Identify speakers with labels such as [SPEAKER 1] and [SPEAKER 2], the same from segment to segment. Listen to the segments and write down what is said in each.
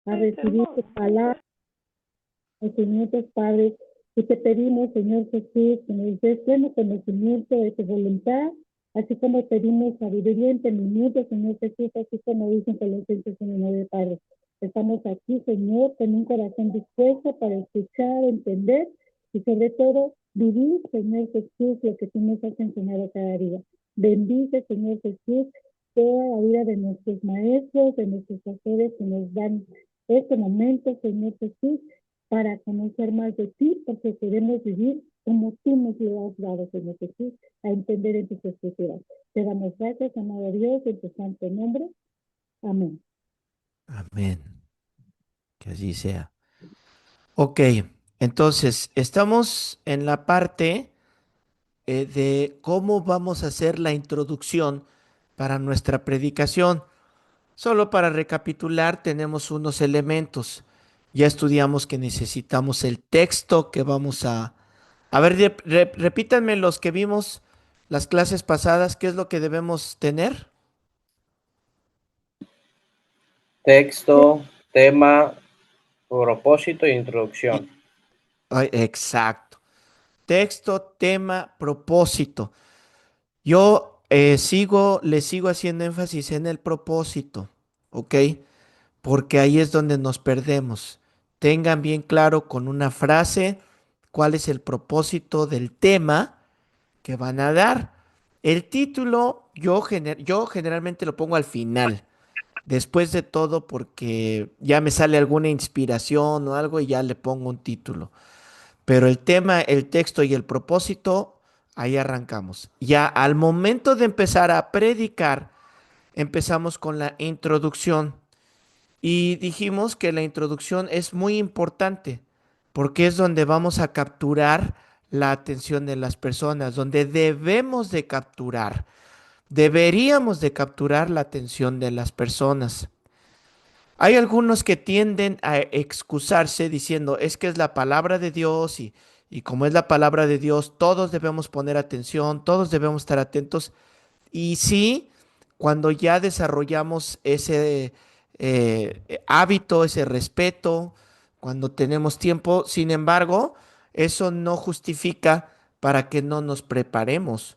[SPEAKER 1] a recibir tu palabra, conocimientos, Padre, y te pedimos, Señor Jesús, que nos des pleno conocimiento de tu voluntad, así como pedimos sabiduría, entendimiento, Señor Jesús, así como dicen Colosenses 1:9, Padre. Estamos aquí, Señor, con un corazón dispuesto para escuchar, entender y sobre todo vivir, Señor Jesús, lo que tú nos has enseñado cada día. Bendice, Señor Jesús, toda la vida de nuestros maestros, de nuestros pastores que nos dan este momento, Señor Jesús, para conocer más de ti, porque queremos vivir como tú nos lo has dado, Señor Jesús, a entender en tus escrituras. Te damos gracias, amado Dios, en tu santo nombre. Amén.
[SPEAKER 2] Amén. Que así sea. Ok, entonces estamos en la parte de cómo vamos a hacer la introducción para nuestra predicación. Solo para recapitular, tenemos unos elementos. Ya estudiamos que necesitamos el texto que vamos a... A ver, repítanme los que vimos las clases pasadas, ¿qué es lo que debemos tener?
[SPEAKER 3] Texto, tema, propósito e introducción.
[SPEAKER 2] Y, ay, exacto. Texto, tema, propósito. Yo le sigo haciendo énfasis en el propósito, ¿ok? Porque ahí es donde nos perdemos. Tengan bien claro con una frase cuál es el propósito del tema que van a dar. El título yo generalmente lo pongo al final, después de todo, porque ya me sale alguna inspiración o algo y ya le pongo un título. Pero el tema, el texto y el propósito, ahí arrancamos. Ya al momento de empezar a predicar, empezamos con la introducción. Y dijimos que la introducción es muy importante porque es donde vamos a capturar la atención de las personas, donde debemos de capturar, deberíamos de capturar la atención de las personas. Hay algunos que tienden a excusarse diciendo, es que es la palabra de Dios y como es la palabra de Dios, todos debemos poner atención, todos debemos estar atentos. Y sí, cuando ya desarrollamos ese hábito, ese respeto, cuando tenemos tiempo, sin embargo, eso no justifica para que no nos preparemos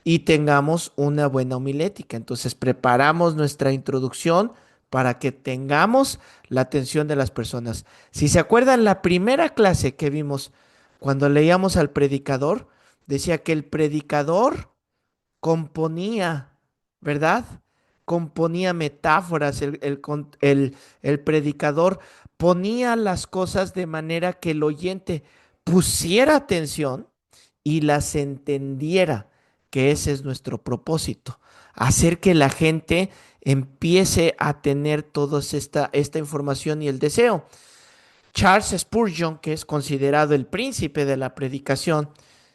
[SPEAKER 2] y tengamos una buena homilética. Entonces, preparamos nuestra introducción para que tengamos la atención de las personas. Si se acuerdan, la primera clase que vimos cuando leíamos al predicador, decía que el predicador componía, ¿verdad? Componía metáforas, el predicador ponía las cosas de manera que el oyente pusiera atención y las entendiera, que ese es nuestro propósito, hacer que la gente empiece a tener toda esta información y el deseo. Charles Spurgeon, que es considerado el príncipe de la predicación,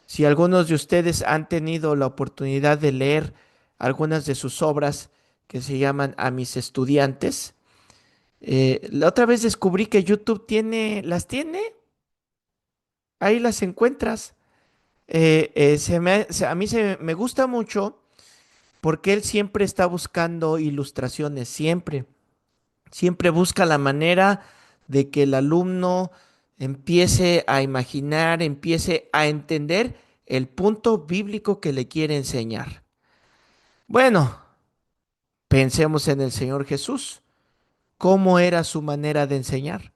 [SPEAKER 2] si algunos de ustedes han tenido la oportunidad de leer algunas de sus obras que se llaman A mis estudiantes, la otra vez descubrí que YouTube las tiene, ahí las encuentras. A mí me gusta mucho porque él siempre está buscando ilustraciones, siempre busca la manera de que el alumno empiece a imaginar, empiece a entender el punto bíblico que le quiere enseñar. Bueno, pensemos en el Señor Jesús. ¿Cómo era su manera de enseñar?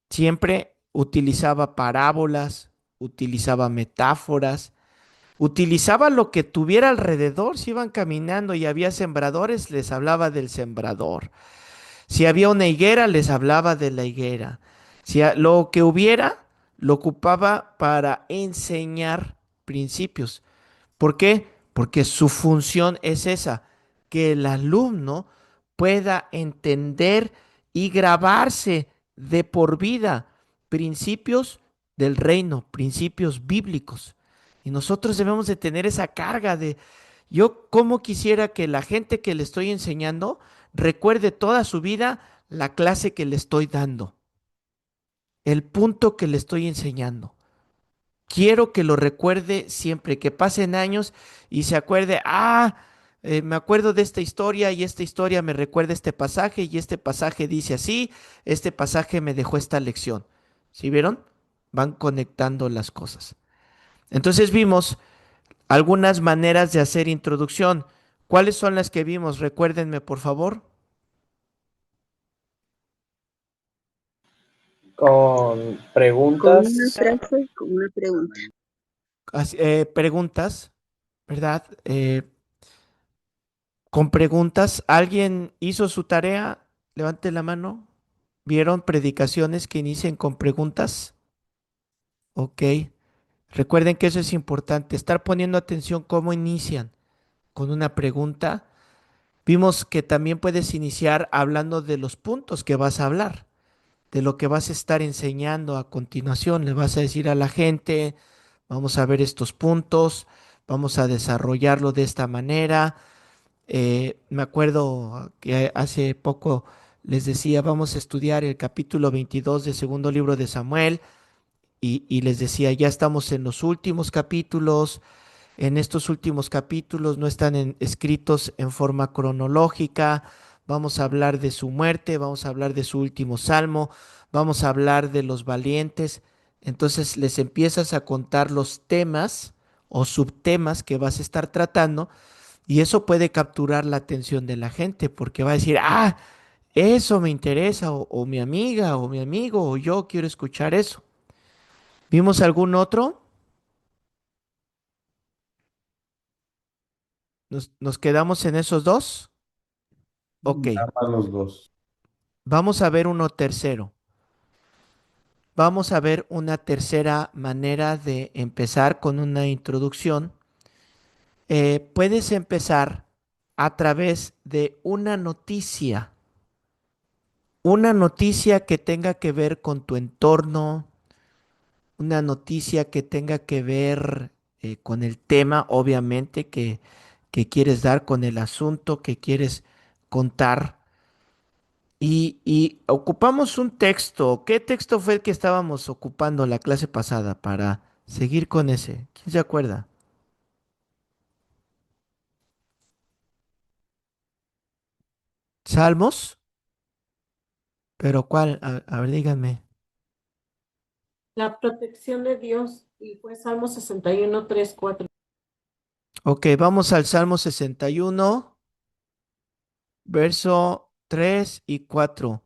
[SPEAKER 2] Siempre utilizaba parábolas, utilizaba metáforas, utilizaba lo que tuviera alrededor. Si iban caminando y había sembradores, les hablaba del sembrador. Si había una higuera, les hablaba de la higuera. Lo que hubiera, lo ocupaba para enseñar principios. ¿Por qué? Porque su función es esa, que el alumno pueda entender y grabarse de por vida principios del reino, principios bíblicos. Y nosotros debemos de tener esa carga de, yo como quisiera que la gente que le estoy enseñando recuerde toda su vida la clase que le estoy dando, el punto que le estoy enseñando. Quiero que lo recuerde siempre, que pasen años y se acuerde, Me acuerdo de esta historia y esta historia me recuerda este pasaje y este pasaje dice así, este pasaje me dejó esta lección. ¿Sí vieron? Van conectando las cosas. Entonces vimos algunas maneras de hacer introducción. ¿Cuáles son las que vimos? Recuérdenme, por favor.
[SPEAKER 3] Con
[SPEAKER 4] Con una
[SPEAKER 3] preguntas.
[SPEAKER 4] frase, con una pregunta.
[SPEAKER 2] Preguntas, ¿verdad? Con preguntas. ¿Alguien hizo su tarea? Levante la mano. ¿Vieron predicaciones que inicien con preguntas? Ok. Recuerden que eso es importante, estar poniendo atención cómo inician con una pregunta. Vimos que también puedes iniciar hablando de los puntos que vas a hablar, de lo que vas a estar enseñando a continuación. Le vas a decir a la gente, vamos a ver estos puntos, vamos a desarrollarlo de esta manera. Me acuerdo que hace poco les decía, vamos a estudiar el capítulo 22 del segundo libro de Samuel y les decía, ya estamos en los últimos capítulos. En estos últimos capítulos no están escritos en forma cronológica. Vamos a hablar de su muerte, vamos a hablar de su último salmo, vamos a hablar de los valientes. Entonces les empiezas a contar los temas o subtemas que vas a estar tratando y eso puede capturar la atención de la gente porque va a decir, ah, eso me interesa o mi amiga o mi amigo o yo quiero escuchar eso. ¿Vimos algún otro? ¿Nos quedamos en esos dos? Ok,
[SPEAKER 5] Nada más los dos.
[SPEAKER 2] vamos a ver uno tercero. Vamos a ver una tercera manera de empezar con una introducción. Puedes empezar a través de una noticia que tenga que ver con tu entorno, una noticia que tenga que ver con el tema, obviamente, que quieres dar, con el asunto que quieres contar. Y ocupamos un texto. ¿Qué texto fue el que estábamos ocupando la clase pasada para seguir con ese? ¿Quién se acuerda? ¿Salmos? ¿Pero cuál? A ver, díganme.
[SPEAKER 6] La protección de Dios, y fue Salmo 61, 3, 4.
[SPEAKER 2] Ok, vamos al Salmo 61, verso 3 y 4.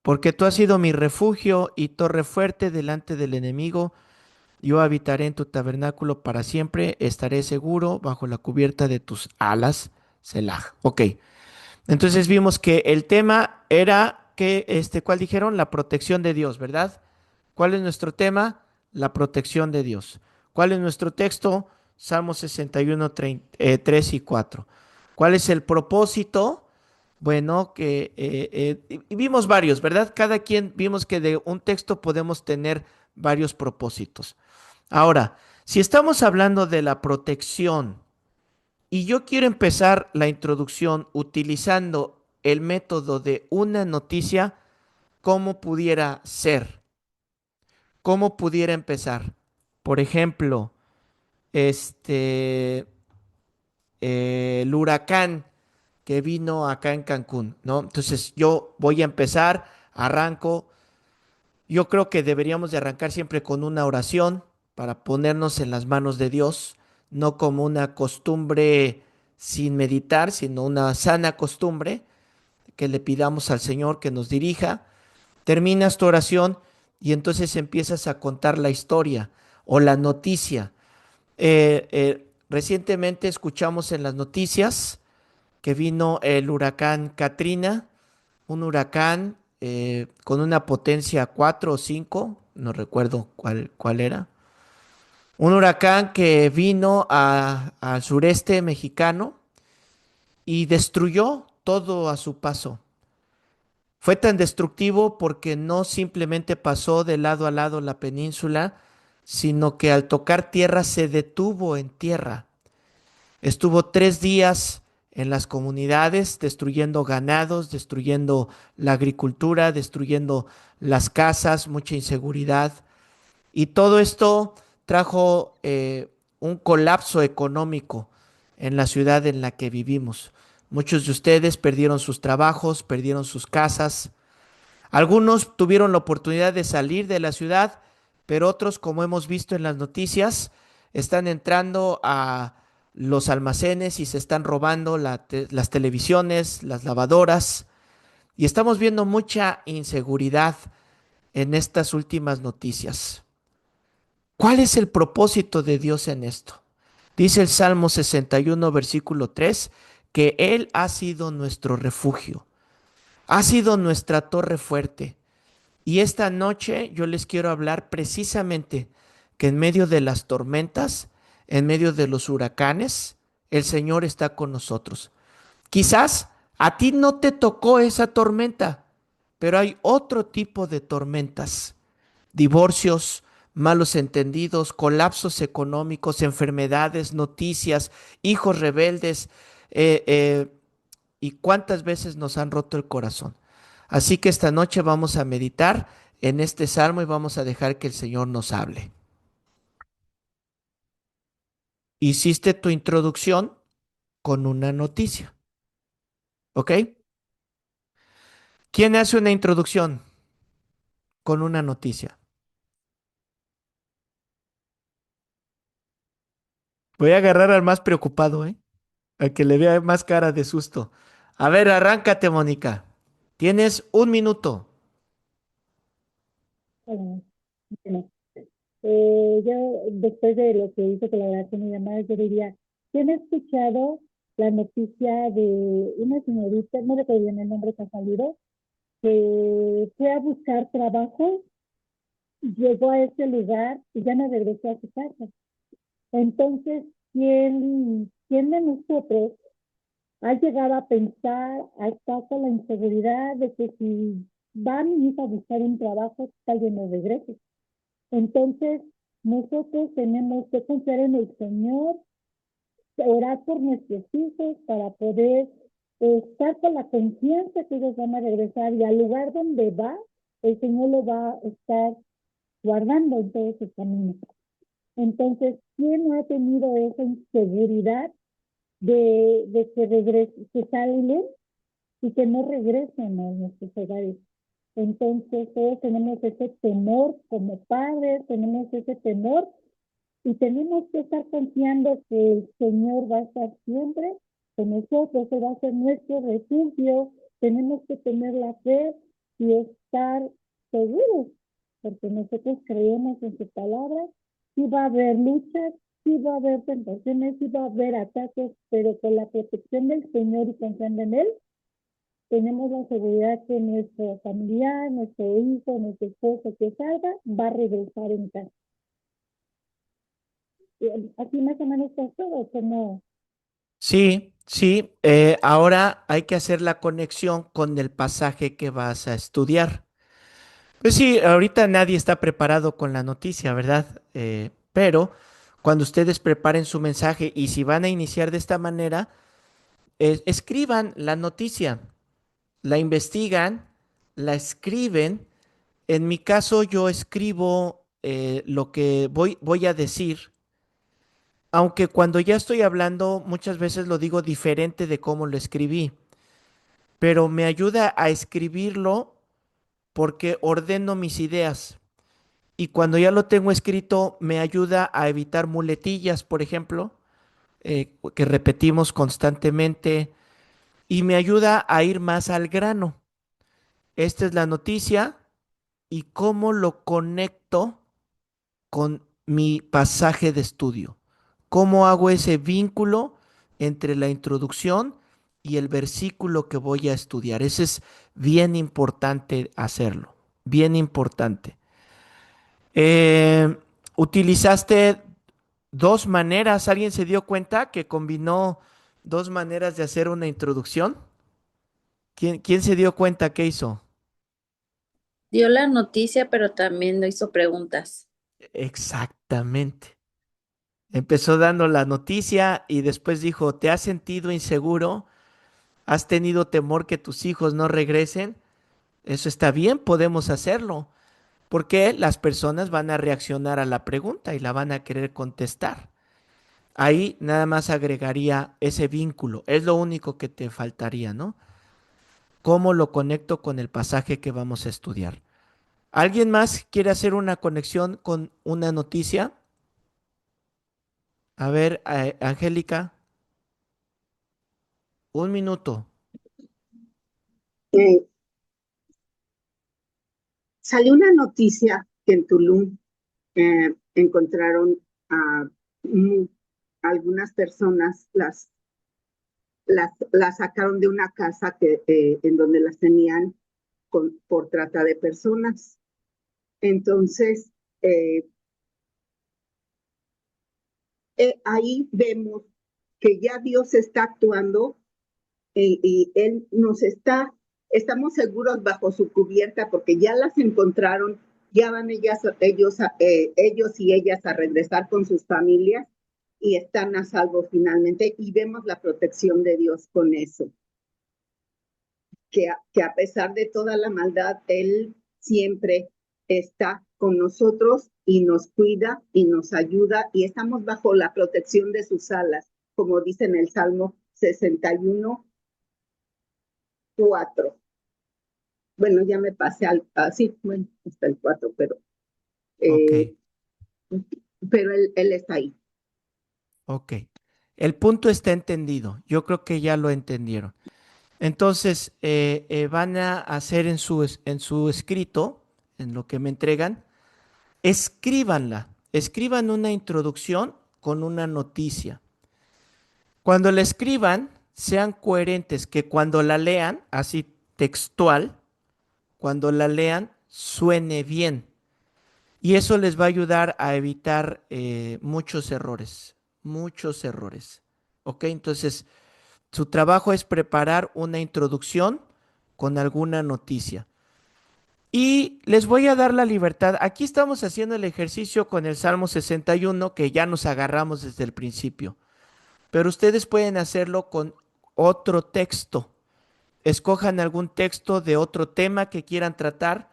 [SPEAKER 2] Porque tú has sido mi refugio y torre fuerte delante del enemigo. Yo habitaré en tu tabernáculo para siempre, estaré seguro bajo la cubierta de tus alas, Selah. Ok. Entonces vimos que el tema era que, ¿cuál dijeron? La protección de Dios, ¿verdad? ¿Cuál es nuestro tema? La protección de Dios. ¿Cuál es nuestro texto? Salmo 61, 3 y 4. ¿Cuál es el propósito? Bueno, y vimos varios, ¿verdad? Cada quien vimos que de un texto podemos tener varios propósitos. Ahora, si estamos hablando de la protección, y yo quiero empezar la introducción utilizando el método de una noticia. ¿Cómo pudiera ser? ¿Cómo pudiera empezar? Por ejemplo, el huracán que vino acá en Cancún, ¿no? Entonces yo voy a empezar, arranco. Yo creo que deberíamos de arrancar siempre con una oración para ponernos en las manos de Dios, no como una costumbre sin meditar, sino una sana costumbre que le pidamos al Señor que nos dirija. Terminas tu oración y entonces empiezas a contar la historia o la noticia. Recientemente escuchamos en las noticias que vino el huracán Katrina, un huracán con una potencia 4 o 5, no recuerdo cuál era. Un huracán que vino al sureste mexicano y destruyó todo a su paso. Fue tan destructivo porque no simplemente pasó de lado a lado la península, sino que al tocar tierra se detuvo en tierra. Estuvo 3 días en las comunidades destruyendo ganados, destruyendo la agricultura, destruyendo las casas, mucha inseguridad. Y todo esto trajo un colapso económico en la ciudad en la que vivimos. Muchos de ustedes perdieron sus trabajos, perdieron sus casas. Algunos tuvieron la oportunidad de salir de la ciudad, pero otros, como hemos visto en las noticias, están entrando a los almacenes y se están robando las televisiones, las lavadoras. Y estamos viendo mucha inseguridad en estas últimas noticias. ¿Cuál es el propósito de Dios en esto? Dice el Salmo 61, versículo 3, que Él ha sido nuestro refugio, ha sido nuestra torre fuerte. Y esta noche yo les quiero hablar precisamente que en medio de las tormentas, en medio de los huracanes, el Señor está con nosotros. Quizás a ti no te tocó esa tormenta, pero hay otro tipo de tormentas: divorcios, malos entendidos, colapsos económicos, enfermedades, noticias, hijos rebeldes, y cuántas veces nos han roto el corazón. Así que esta noche vamos a meditar en este salmo y vamos a dejar que el Señor nos hable. Hiciste tu introducción con una noticia, ¿ok? ¿Quién hace una introducción con una noticia? Voy a agarrar al más preocupado, ¿eh? Al que le vea más cara de susto. A ver, arráncate, Mónica. Tienes 1 minuto.
[SPEAKER 1] Bueno, bueno, yo, después de lo que hizo colaboración y demás, yo diría, ¿quién ha escuchado la noticia de una señorita, no recuerdo bien el nombre que ha salido, que fue a buscar trabajo, llegó a ese lugar y ya no regresó a su casa? Entonces, ¿quién de nosotros ha llegado a pensar, a estar con la inseguridad de que si va mi hija a buscar un trabajo, tal vez no regrese? Entonces, nosotros tenemos que confiar en el Señor, orar por nuestros hijos para poder estar con la confianza que ellos van a regresar, y al lugar donde va, el Señor lo va a estar guardando en todo su camino. Entonces, ¿quién no ha tenido esa inseguridad de que regrese, que salen y que no regresen a nuestros hogares? Entonces, todos tenemos ese temor como padres, tenemos ese temor, y tenemos que estar confiando que el Señor va a estar siempre con nosotros, Él va a ser nuestro refugio. Tenemos que tener la fe y estar seguros, porque nosotros creemos en su palabra. Sí va a haber luchas, sí va a haber tentaciones, sí va a haber ataques, pero con la protección del Señor y confiando en Él, tenemos la seguridad que nuestro familiar, nuestro hijo, nuestro esposo que salga, va a regresar en casa. Así más o menos es todo, como
[SPEAKER 2] Sí, sí. Ahora hay que hacer la conexión con el pasaje que vas a estudiar. Pues sí, ahorita nadie está preparado con la noticia, ¿verdad? Pero cuando ustedes preparen su mensaje y si van a iniciar de esta manera, escriban la noticia, la investigan, la escriben. En mi caso, yo escribo lo que voy a decir, aunque cuando ya estoy hablando muchas veces lo digo diferente de cómo lo escribí, pero me ayuda a escribirlo porque ordeno mis ideas. Y cuando ya lo tengo escrito, me ayuda a evitar muletillas, por ejemplo, que repetimos constantemente, y me ayuda a ir más al grano. Esta es la noticia y cómo lo conecto con mi pasaje de estudio. ¿Cómo hago ese vínculo entre la introducción y el versículo que voy a estudiar? Eso es bien importante hacerlo, bien importante. Eh, Utilizaste dos maneras. ¿Alguien se dio cuenta que combinó dos maneras de hacer una introducción? ¿Quién se dio cuenta qué hizo?
[SPEAKER 4] dio la noticia, pero también lo hizo preguntas.
[SPEAKER 2] Exactamente. Empezó dando la noticia y después dijo, ¿te has sentido inseguro? ¿Has tenido temor que tus hijos no regresen? Eso está bien, podemos hacerlo, porque las personas van a reaccionar a la pregunta y la van a querer contestar. Ahí nada más agregaría ese vínculo. Es lo único que te faltaría, ¿no? ¿Cómo lo conecto con el pasaje que vamos a estudiar? ¿Alguien más quiere hacer una conexión con una noticia? A ver, Angélica, un minuto.
[SPEAKER 5] Eh, Salió una noticia que en Tulum encontraron a mm, algunas personas, las sacaron de una casa en donde las tenían por trata de personas. Entonces, eh, ahí vemos que ya Dios está actuando y Él estamos seguros bajo su cubierta porque ya las encontraron, ya van ellos y ellas a regresar con sus familias y están a salvo finalmente y vemos la protección de Dios con eso, que a pesar de toda la maldad, Él siempre está con nosotros y nos cuida y nos ayuda y estamos bajo la protección de sus alas, como dice en el Salmo 61:4. Bueno, ya me pasé sí, bueno, hasta el 4,
[SPEAKER 2] Ok,
[SPEAKER 5] eh, pero él está ahí.
[SPEAKER 2] ok. El punto está entendido. Yo creo que ya lo entendieron. Entonces, van a hacer en su escrito, en lo que me entregan, escríbanla. Escriban una introducción con una noticia. Cuando la escriban, sean coherentes, que cuando la lean, así textual, cuando la lean, suene bien. Y eso les va a ayudar a evitar muchos errores, muchos errores. ¿Ok? Entonces, su trabajo es preparar una introducción con alguna noticia. Y les voy a dar la libertad. Aquí estamos haciendo el ejercicio con el Salmo 61, que ya nos agarramos desde el principio. Pero ustedes pueden hacerlo con otro texto. Escojan algún texto de otro tema que quieran tratar.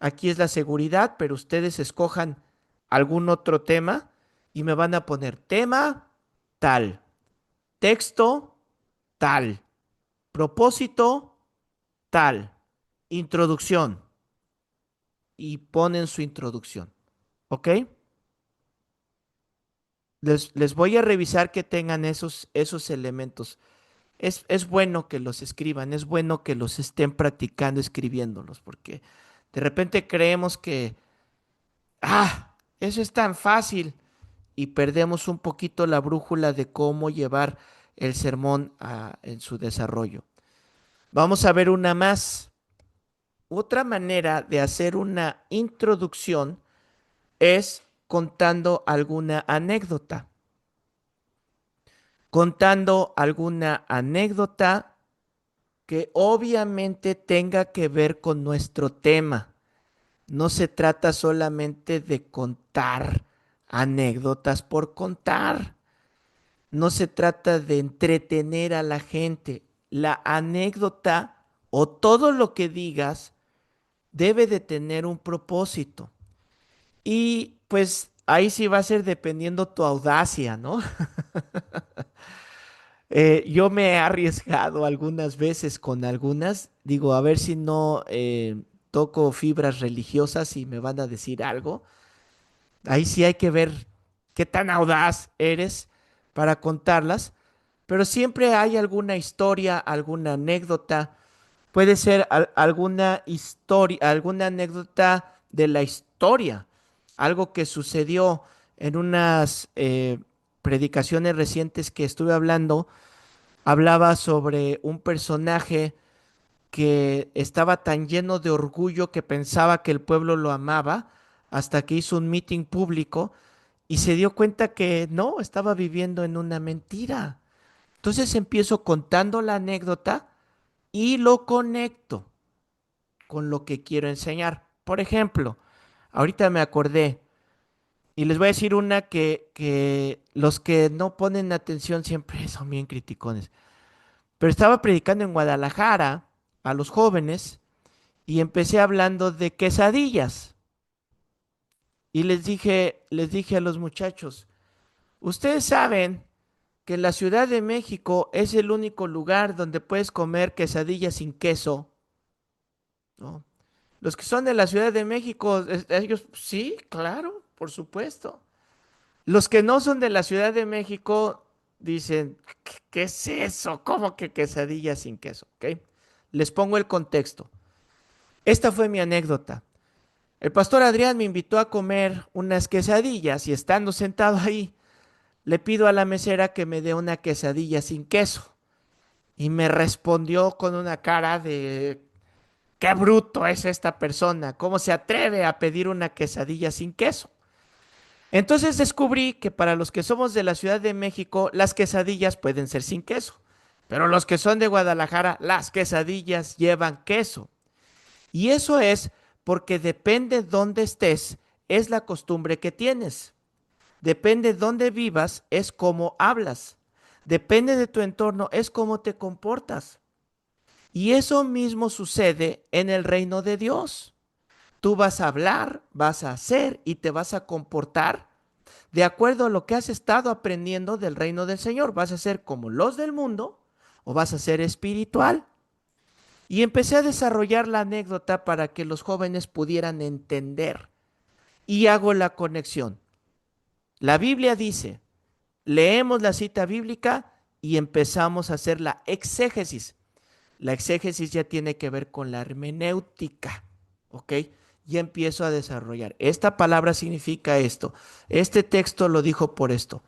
[SPEAKER 2] Aquí es la seguridad, pero ustedes escojan algún otro tema y me van a poner tema tal, texto tal, propósito tal, introducción y ponen su introducción. ¿Ok? Les voy a revisar que tengan esos elementos. Es bueno que los escriban, es bueno que los estén practicando escribiéndolos, porque de repente creemos que, eso es tan fácil y perdemos un poquito la brújula de cómo llevar el sermón en su desarrollo. Vamos a ver una más. Otra manera de hacer una introducción es contando alguna anécdota. Contando alguna anécdota que obviamente tenga que ver con nuestro tema. No se trata solamente de contar anécdotas por contar. No se trata de entretener a la gente. La anécdota o todo lo que digas debe de tener un propósito. Y pues ahí sí va a ser dependiendo tu audacia, ¿no? Yo me he arriesgado algunas veces con algunas, digo, a ver si no toco fibras religiosas y me van a decir algo. Ahí sí hay que ver qué tan audaz eres para contarlas, pero siempre hay alguna historia, alguna anécdota, puede ser alguna historia, alguna anécdota de la historia, algo que sucedió en unas predicaciones recientes que estuve hablando. Hablaba sobre un personaje que estaba tan lleno de orgullo que pensaba que el pueblo lo amaba hasta que hizo un meeting público y se dio cuenta que no, estaba viviendo en una mentira. Entonces empiezo contando la anécdota y lo conecto con lo que quiero enseñar. Por ejemplo, ahorita me acordé y les voy a decir una que los que no ponen atención siempre son bien criticones. Pero estaba predicando en Guadalajara a los jóvenes y empecé hablando de quesadillas. Y les dije a los muchachos, ustedes saben que en la Ciudad de México es el único lugar donde puedes comer quesadillas sin queso, ¿no? Los que son de la Ciudad de México, ellos, sí, claro, por supuesto. Los que no son de la Ciudad de México dicen, ¿qué es eso? ¿Cómo que quesadillas sin queso? ¿Ok? Les pongo el contexto. Esta fue mi anécdota. El pastor Adrián me invitó a comer unas quesadillas y estando sentado ahí, le pido a la mesera que me dé una quesadilla sin queso. Y me respondió con una cara de, qué bruto es esta persona, ¿cómo se atreve a pedir una quesadilla sin queso? Entonces descubrí que para los que somos de la Ciudad de México, las quesadillas pueden ser sin queso. Pero los que son de Guadalajara, las quesadillas llevan queso. Y eso es porque depende dónde estés, es la costumbre que tienes. Depende dónde vivas, es cómo hablas. Depende de tu entorno, es cómo te comportas. Y eso mismo sucede en el reino de Dios. Tú vas a hablar, vas a hacer y te vas a comportar de acuerdo a lo que has estado aprendiendo del reino del Señor. ¿Vas a ser como los del mundo o vas a ser espiritual? Y empecé a desarrollar la anécdota para que los jóvenes pudieran entender. Y hago la conexión. La Biblia dice, leemos la cita bíblica y empezamos a hacer la exégesis. La exégesis ya tiene que ver con la hermenéutica, ¿ok? Ya empiezo a desarrollar. Esta palabra significa esto. Este texto lo dijo por esto.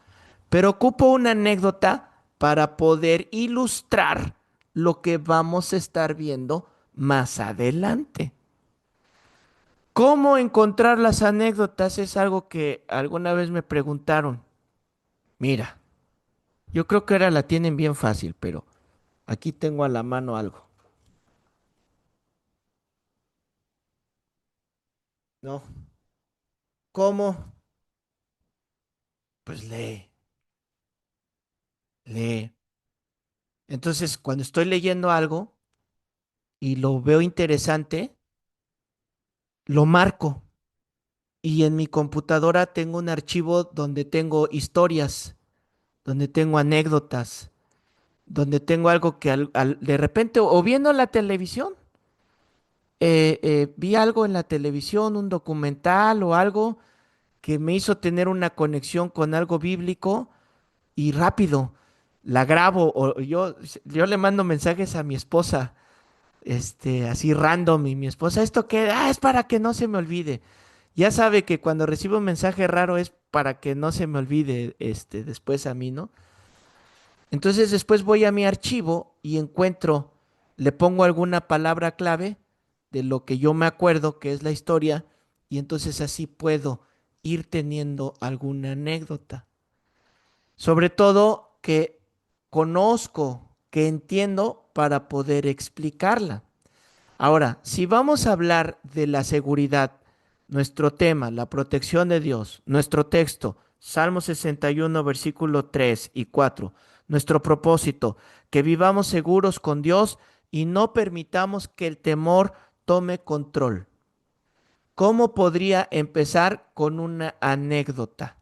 [SPEAKER 2] Pero ocupo una anécdota para poder ilustrar lo que vamos a estar viendo más adelante. ¿Cómo encontrar las anécdotas? Es algo que alguna vez me preguntaron. Mira, yo creo que ahora la tienen bien fácil, pero aquí tengo a la mano algo. ¿No? ¿Cómo? Pues lee, lee. Entonces, cuando estoy leyendo algo y lo veo interesante, lo marco. Y en mi computadora tengo un archivo donde tengo historias, donde tengo anécdotas, donde tengo algo que de repente, o viendo la televisión, vi algo en la televisión, un documental o algo que me hizo tener una conexión con algo bíblico y rápido la grabo o yo le mando mensajes a mi esposa, así random y mi esposa, ¿esto qué? Ah, es para que no se me olvide. Ya sabe que cuando recibo un mensaje raro es para que no se me olvide, después a mí, ¿no? Entonces después voy a mi archivo y encuentro, le pongo alguna palabra clave de lo que yo me acuerdo que es la historia y entonces así puedo ir teniendo alguna anécdota. Sobre todo que conozco, que entiendo para poder explicarla. Ahora, si vamos a hablar de la seguridad, nuestro tema, la protección de Dios, nuestro texto, Salmo 61, versículo 3 y 4, nuestro propósito, que vivamos seguros con Dios y no permitamos que el temor tome control. ¿Cómo podría empezar con una anécdota?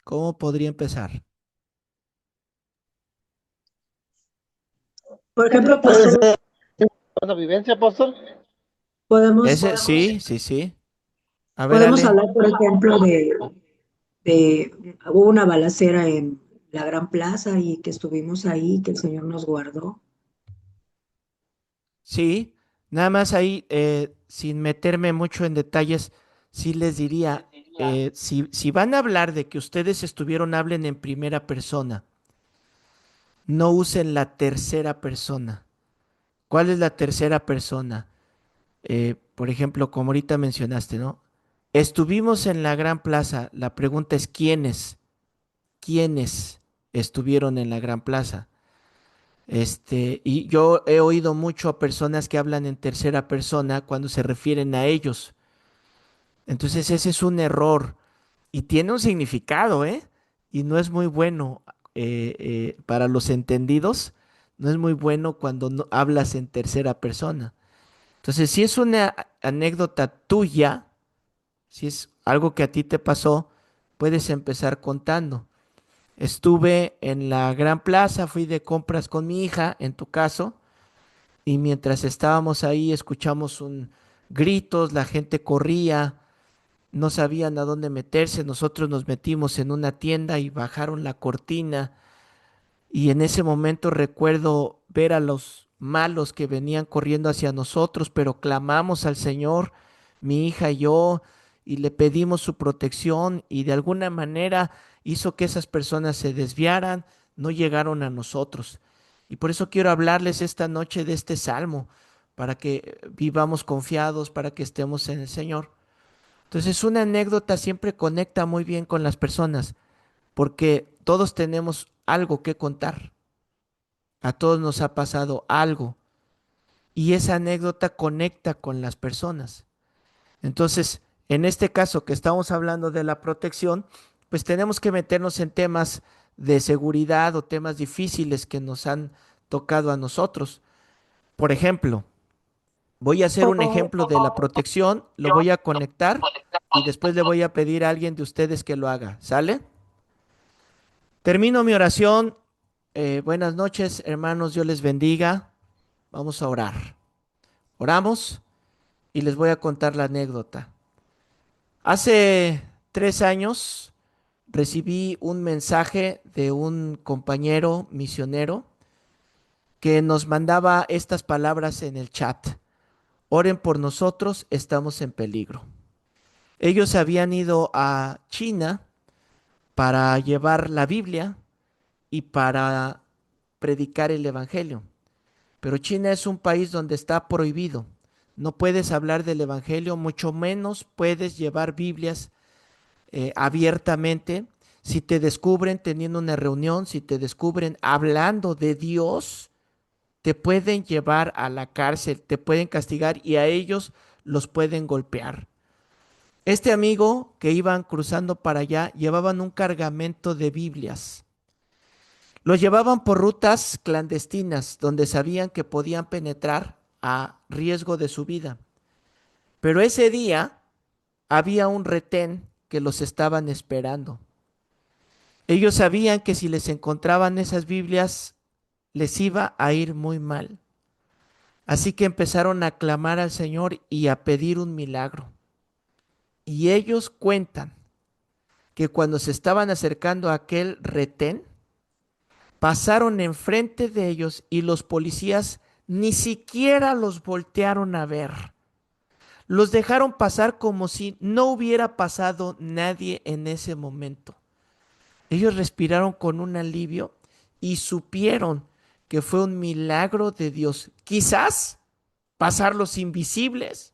[SPEAKER 2] ¿Cómo podría empezar?
[SPEAKER 7] Por ejemplo,
[SPEAKER 8] ¿Puede
[SPEAKER 7] pastor,
[SPEAKER 8] ser una vivencia, pastor?
[SPEAKER 7] podemos,
[SPEAKER 2] Ese, sí, sí, sí. A ver,
[SPEAKER 7] podemos
[SPEAKER 2] Ale.
[SPEAKER 7] hablar, por ejemplo, de hubo una balacera en la Gran Plaza y que estuvimos ahí, que el Señor nos guardó.
[SPEAKER 2] Sí, nada más ahí, sin meterme mucho en detalles, sí les diría, si van a hablar de que ustedes estuvieron, hablen en primera persona, no usen la tercera persona. ¿Cuál es la tercera persona? Por ejemplo, como ahorita mencionaste, ¿no? Estuvimos en la Gran Plaza. La pregunta es, ¿quiénes estuvieron en la Gran Plaza? Y yo he oído mucho a personas que hablan en tercera persona cuando se refieren a ellos. Entonces ese es un error y tiene un significado, ¿eh? Y no es muy bueno para los entendidos. No es muy bueno cuando hablas en tercera persona. Entonces, si es una anécdota tuya, si es algo que a ti te pasó, puedes empezar contando. Estuve en la Gran Plaza, fui de compras con mi hija, en tu caso, y mientras estábamos ahí escuchamos un gritos, la gente corría, no sabían a dónde meterse, nosotros nos metimos en una tienda y bajaron la cortina y en ese momento recuerdo ver a los malos que venían corriendo hacia nosotros, pero clamamos al Señor, mi hija y yo, y le pedimos su protección y de alguna manera hizo que esas personas se desviaran, no llegaron a nosotros. Y por eso quiero hablarles esta noche de este salmo, para que vivamos confiados, para que estemos en el Señor. Entonces, una anécdota siempre conecta muy bien con las personas, porque todos tenemos algo que contar. A todos nos ha pasado algo y esa anécdota conecta con las personas. Entonces, en este caso que estamos hablando de la protección, pues tenemos que meternos en temas de seguridad o temas difíciles que nos han tocado a nosotros. Por ejemplo, voy a hacer un ejemplo de la protección, lo voy a conectar y después le voy a pedir a alguien de ustedes que lo haga. ¿Sale? Termino mi oración. Buenas noches, hermanos, Dios les bendiga. Vamos a orar. Oramos y les voy a contar la anécdota. Hace 3 años recibí un mensaje de un compañero misionero que nos mandaba estas palabras en el chat. Oren por nosotros, estamos en peligro. Ellos habían ido a China para llevar la Biblia y para predicar el Evangelio. Pero China es un país donde está prohibido. No puedes hablar del Evangelio, mucho menos puedes llevar Biblias abiertamente. Si te descubren teniendo una reunión, si te descubren hablando de Dios, te pueden llevar a la cárcel, te pueden castigar y a ellos los pueden golpear. Este amigo que iban cruzando para allá llevaban un cargamento de Biblias. Los llevaban por rutas clandestinas donde sabían que podían penetrar a riesgo de su vida. Pero ese día había un retén que los estaban esperando. Ellos sabían que si les encontraban esas Biblias les iba a ir muy mal. Así que empezaron a clamar al Señor y a pedir un milagro. Y ellos cuentan que cuando se estaban acercando a aquel retén, pasaron enfrente de ellos y los policías ni siquiera los voltearon a ver. Los dejaron pasar como si no hubiera pasado nadie en ese momento. Ellos respiraron con un alivio y supieron que fue un milagro de Dios. Quizás pasarlos invisibles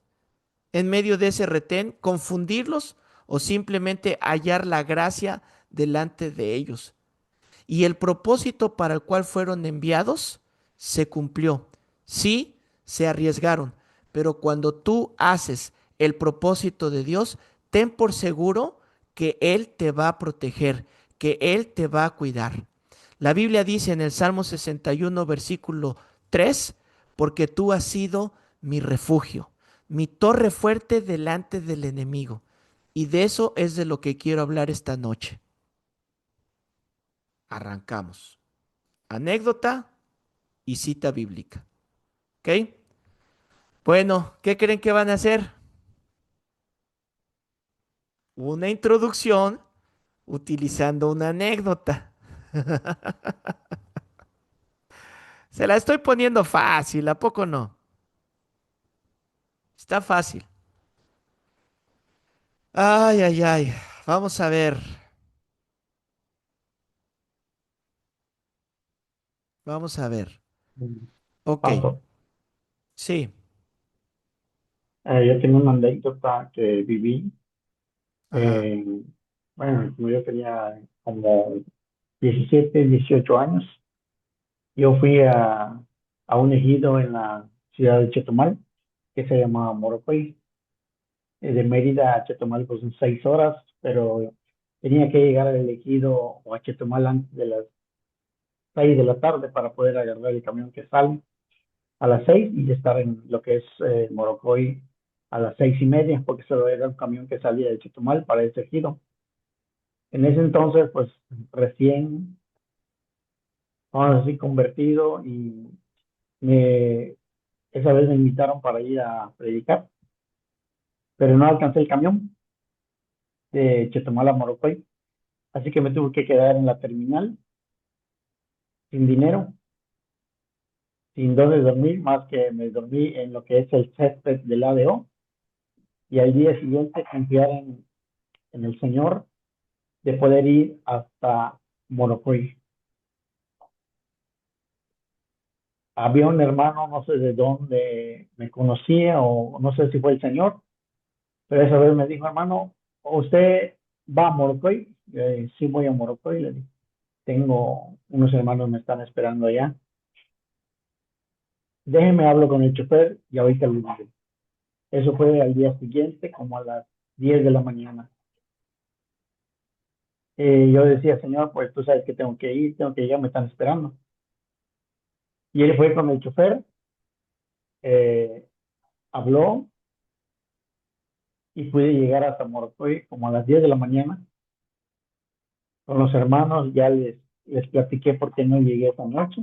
[SPEAKER 2] en medio de ese retén, confundirlos o simplemente hallar la gracia delante de ellos. Y el propósito para el cual fueron enviados se cumplió. Sí, se arriesgaron, pero cuando tú haces el propósito de Dios, ten por seguro que Él te va a proteger, que Él te va a cuidar. La Biblia dice en el Salmo 61, versículo 3, porque tú has sido mi refugio, mi torre fuerte delante del enemigo. Y de eso es de lo que quiero hablar esta noche. Arrancamos. Anécdota y cita bíblica. ¿Ok? Bueno, ¿qué creen que van a hacer? Una introducción utilizando una anécdota. Se la estoy poniendo fácil, ¿a poco no? Está fácil. Ay, ay, ay. Vamos a ver. Vamos a ver. Ok,
[SPEAKER 9] Pastor,
[SPEAKER 2] sí.
[SPEAKER 9] yo tengo una anécdota que viví.
[SPEAKER 2] Ajá.
[SPEAKER 9] eh, bueno, como yo tenía como 17, 18 años, yo fui a un ejido en la ciudad de Chetumal, que se llama Morocuey. De Mérida a Chetumal pues son 6 horas, pero tenía que llegar al ejido o a Chetumal antes de las 6 de la tarde para poder agarrar el camión que sale a las 6 y estar en lo que es Morocoy a las 6:30, porque solo era un camión que salía de Chetumal para ese giro. En ese entonces, pues recién, vamos a decir, convertido y esa vez me invitaron para ir a predicar, pero no alcancé el camión de Chetumal a Morocoy, así que me tuve que quedar en la terminal sin dinero, sin dónde dormir, más que me dormí en lo que es el césped del ADO y al día siguiente confiar en el Señor de poder ir hasta Morocoy. Había un hermano, no sé de dónde me conocía o no sé si fue el Señor, pero esa vez me dijo, hermano, ¿usted va a Morocoy? Sí, voy a Morocoy, le dije. Tengo unos hermanos me están esperando allá. Déjeme hablo con el chofer y ahorita le digo. Eso fue al día siguiente, como a las 10 de la mañana. Yo decía, Señor, pues tú sabes que tengo que ir, tengo que llegar, me están esperando. Y él fue con el chofer, habló y pude llegar hasta Morocoy como a las 10 de la mañana. Con los hermanos ya les platiqué por qué no llegué esa noche.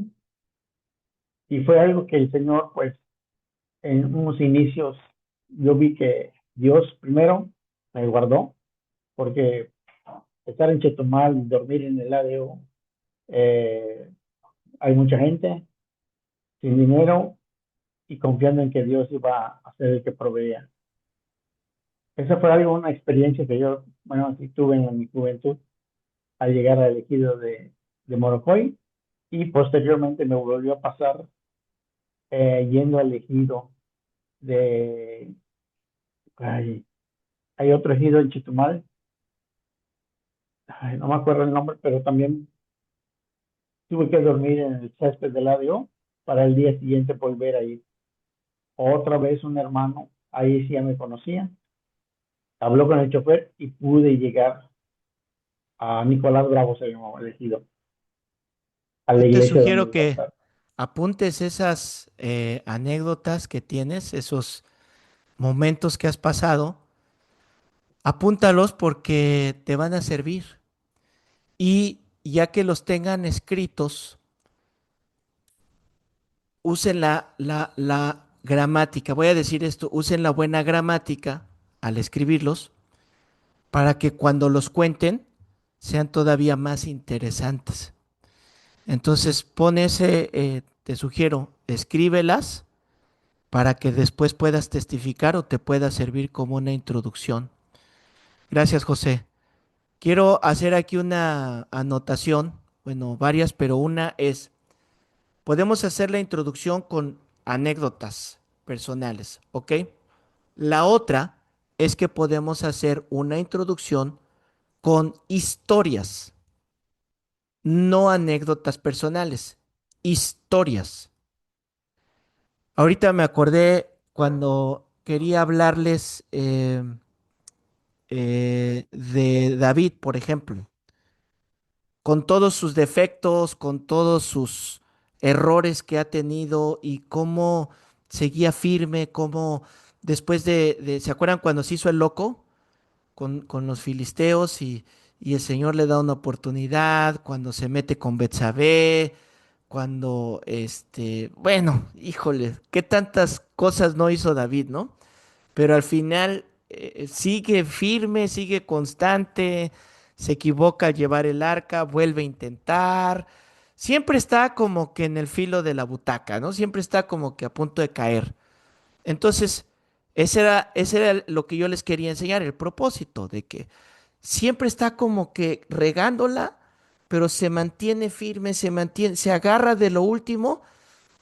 [SPEAKER 9] Y fue algo que el Señor, pues, en unos inicios, yo vi que Dios primero me guardó, porque estar en Chetumal, dormir en el ADO, hay mucha gente sin dinero y confiando en que Dios iba a ser el que proveía. Esa fue algo, una experiencia que yo, bueno, sí tuve en mi juventud al llegar al ejido de Morocoy y posteriormente me volvió a pasar yendo al ejido de, ay, hay otro ejido en Chetumal, ay, no me acuerdo el nombre, pero también tuve que dormir en el césped del ADO para el día siguiente volver a ir. Otra vez un hermano, ahí sí ya me conocía, habló con el chofer y pude llegar a Nicolás Bravo, se llamaba el ejido, a la
[SPEAKER 2] Yo te
[SPEAKER 9] iglesia donde
[SPEAKER 2] sugiero
[SPEAKER 9] iba a
[SPEAKER 2] que
[SPEAKER 9] estar.
[SPEAKER 2] apuntes esas anécdotas que tienes, esos momentos que has pasado, apúntalos porque te van a servir. Y ya que los tengan escritos, usen la gramática. Voy a decir esto, usen la buena gramática al escribirlos para que cuando los cuenten sean todavía más interesantes. Entonces, pon ese, te sugiero, escríbelas para que después puedas testificar o te pueda servir como una introducción. Gracias, José. Quiero hacer aquí una anotación, bueno, varias, pero una es, podemos hacer la introducción con anécdotas personales, ¿ok? La otra es que podemos hacer una introducción con historias, no anécdotas personales, historias. Ahorita me acordé cuando quería hablarles de David, por ejemplo, con todos sus defectos, con todos sus errores que ha tenido y cómo seguía firme, cómo después ¿se acuerdan cuando se hizo el loco con los filisteos y el Señor le da una oportunidad, cuando se mete con Betsabé, cuando, bueno, híjole, qué tantas cosas no hizo David, ¿no? Pero al final sigue firme, sigue constante, se equivoca al llevar el arca, vuelve a intentar, siempre está como que en el filo de la butaca, ¿no? Siempre está como que a punto de caer. Entonces, ese era lo que yo les quería enseñar, el propósito de que siempre está como que regándola, pero se mantiene firme, se mantiene, se agarra de lo último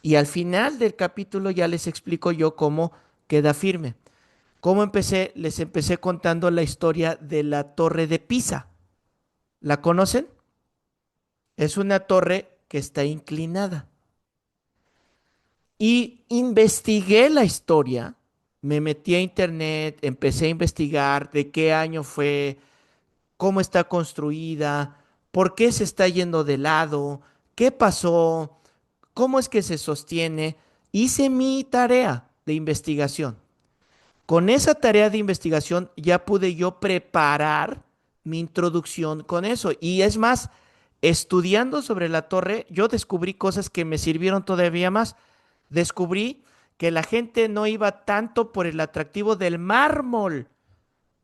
[SPEAKER 2] y al final del capítulo ya les explico yo cómo queda firme. ¿Cómo empecé? Les empecé contando la historia de la Torre de Pisa. ¿La conocen? Es una torre que está inclinada. Y investigué la historia, me metí a internet, empecé a investigar de qué año fue, cómo está construida, por qué se está yendo de lado, ¿Qué pasó? ¿Cómo es que se sostiene? Hice mi tarea de investigación. Con esa tarea de investigación ya pude yo preparar mi introducción con eso. Y es más, estudiando sobre la torre, yo descubrí cosas que me sirvieron todavía más. Descubrí que la gente no iba tanto por el atractivo del mármol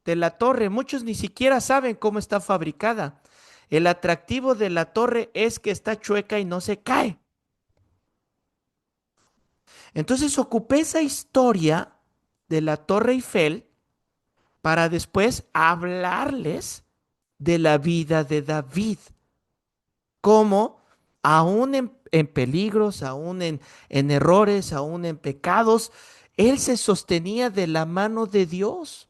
[SPEAKER 2] de la torre. Muchos ni siquiera saben cómo está fabricada. El atractivo de la torre es que está chueca y no se cae. Entonces ocupé esa historia de la Torre Eiffel para después hablarles de la vida de David, como aún en peligros, aún en errores, aún en pecados, él se sostenía de la mano de Dios.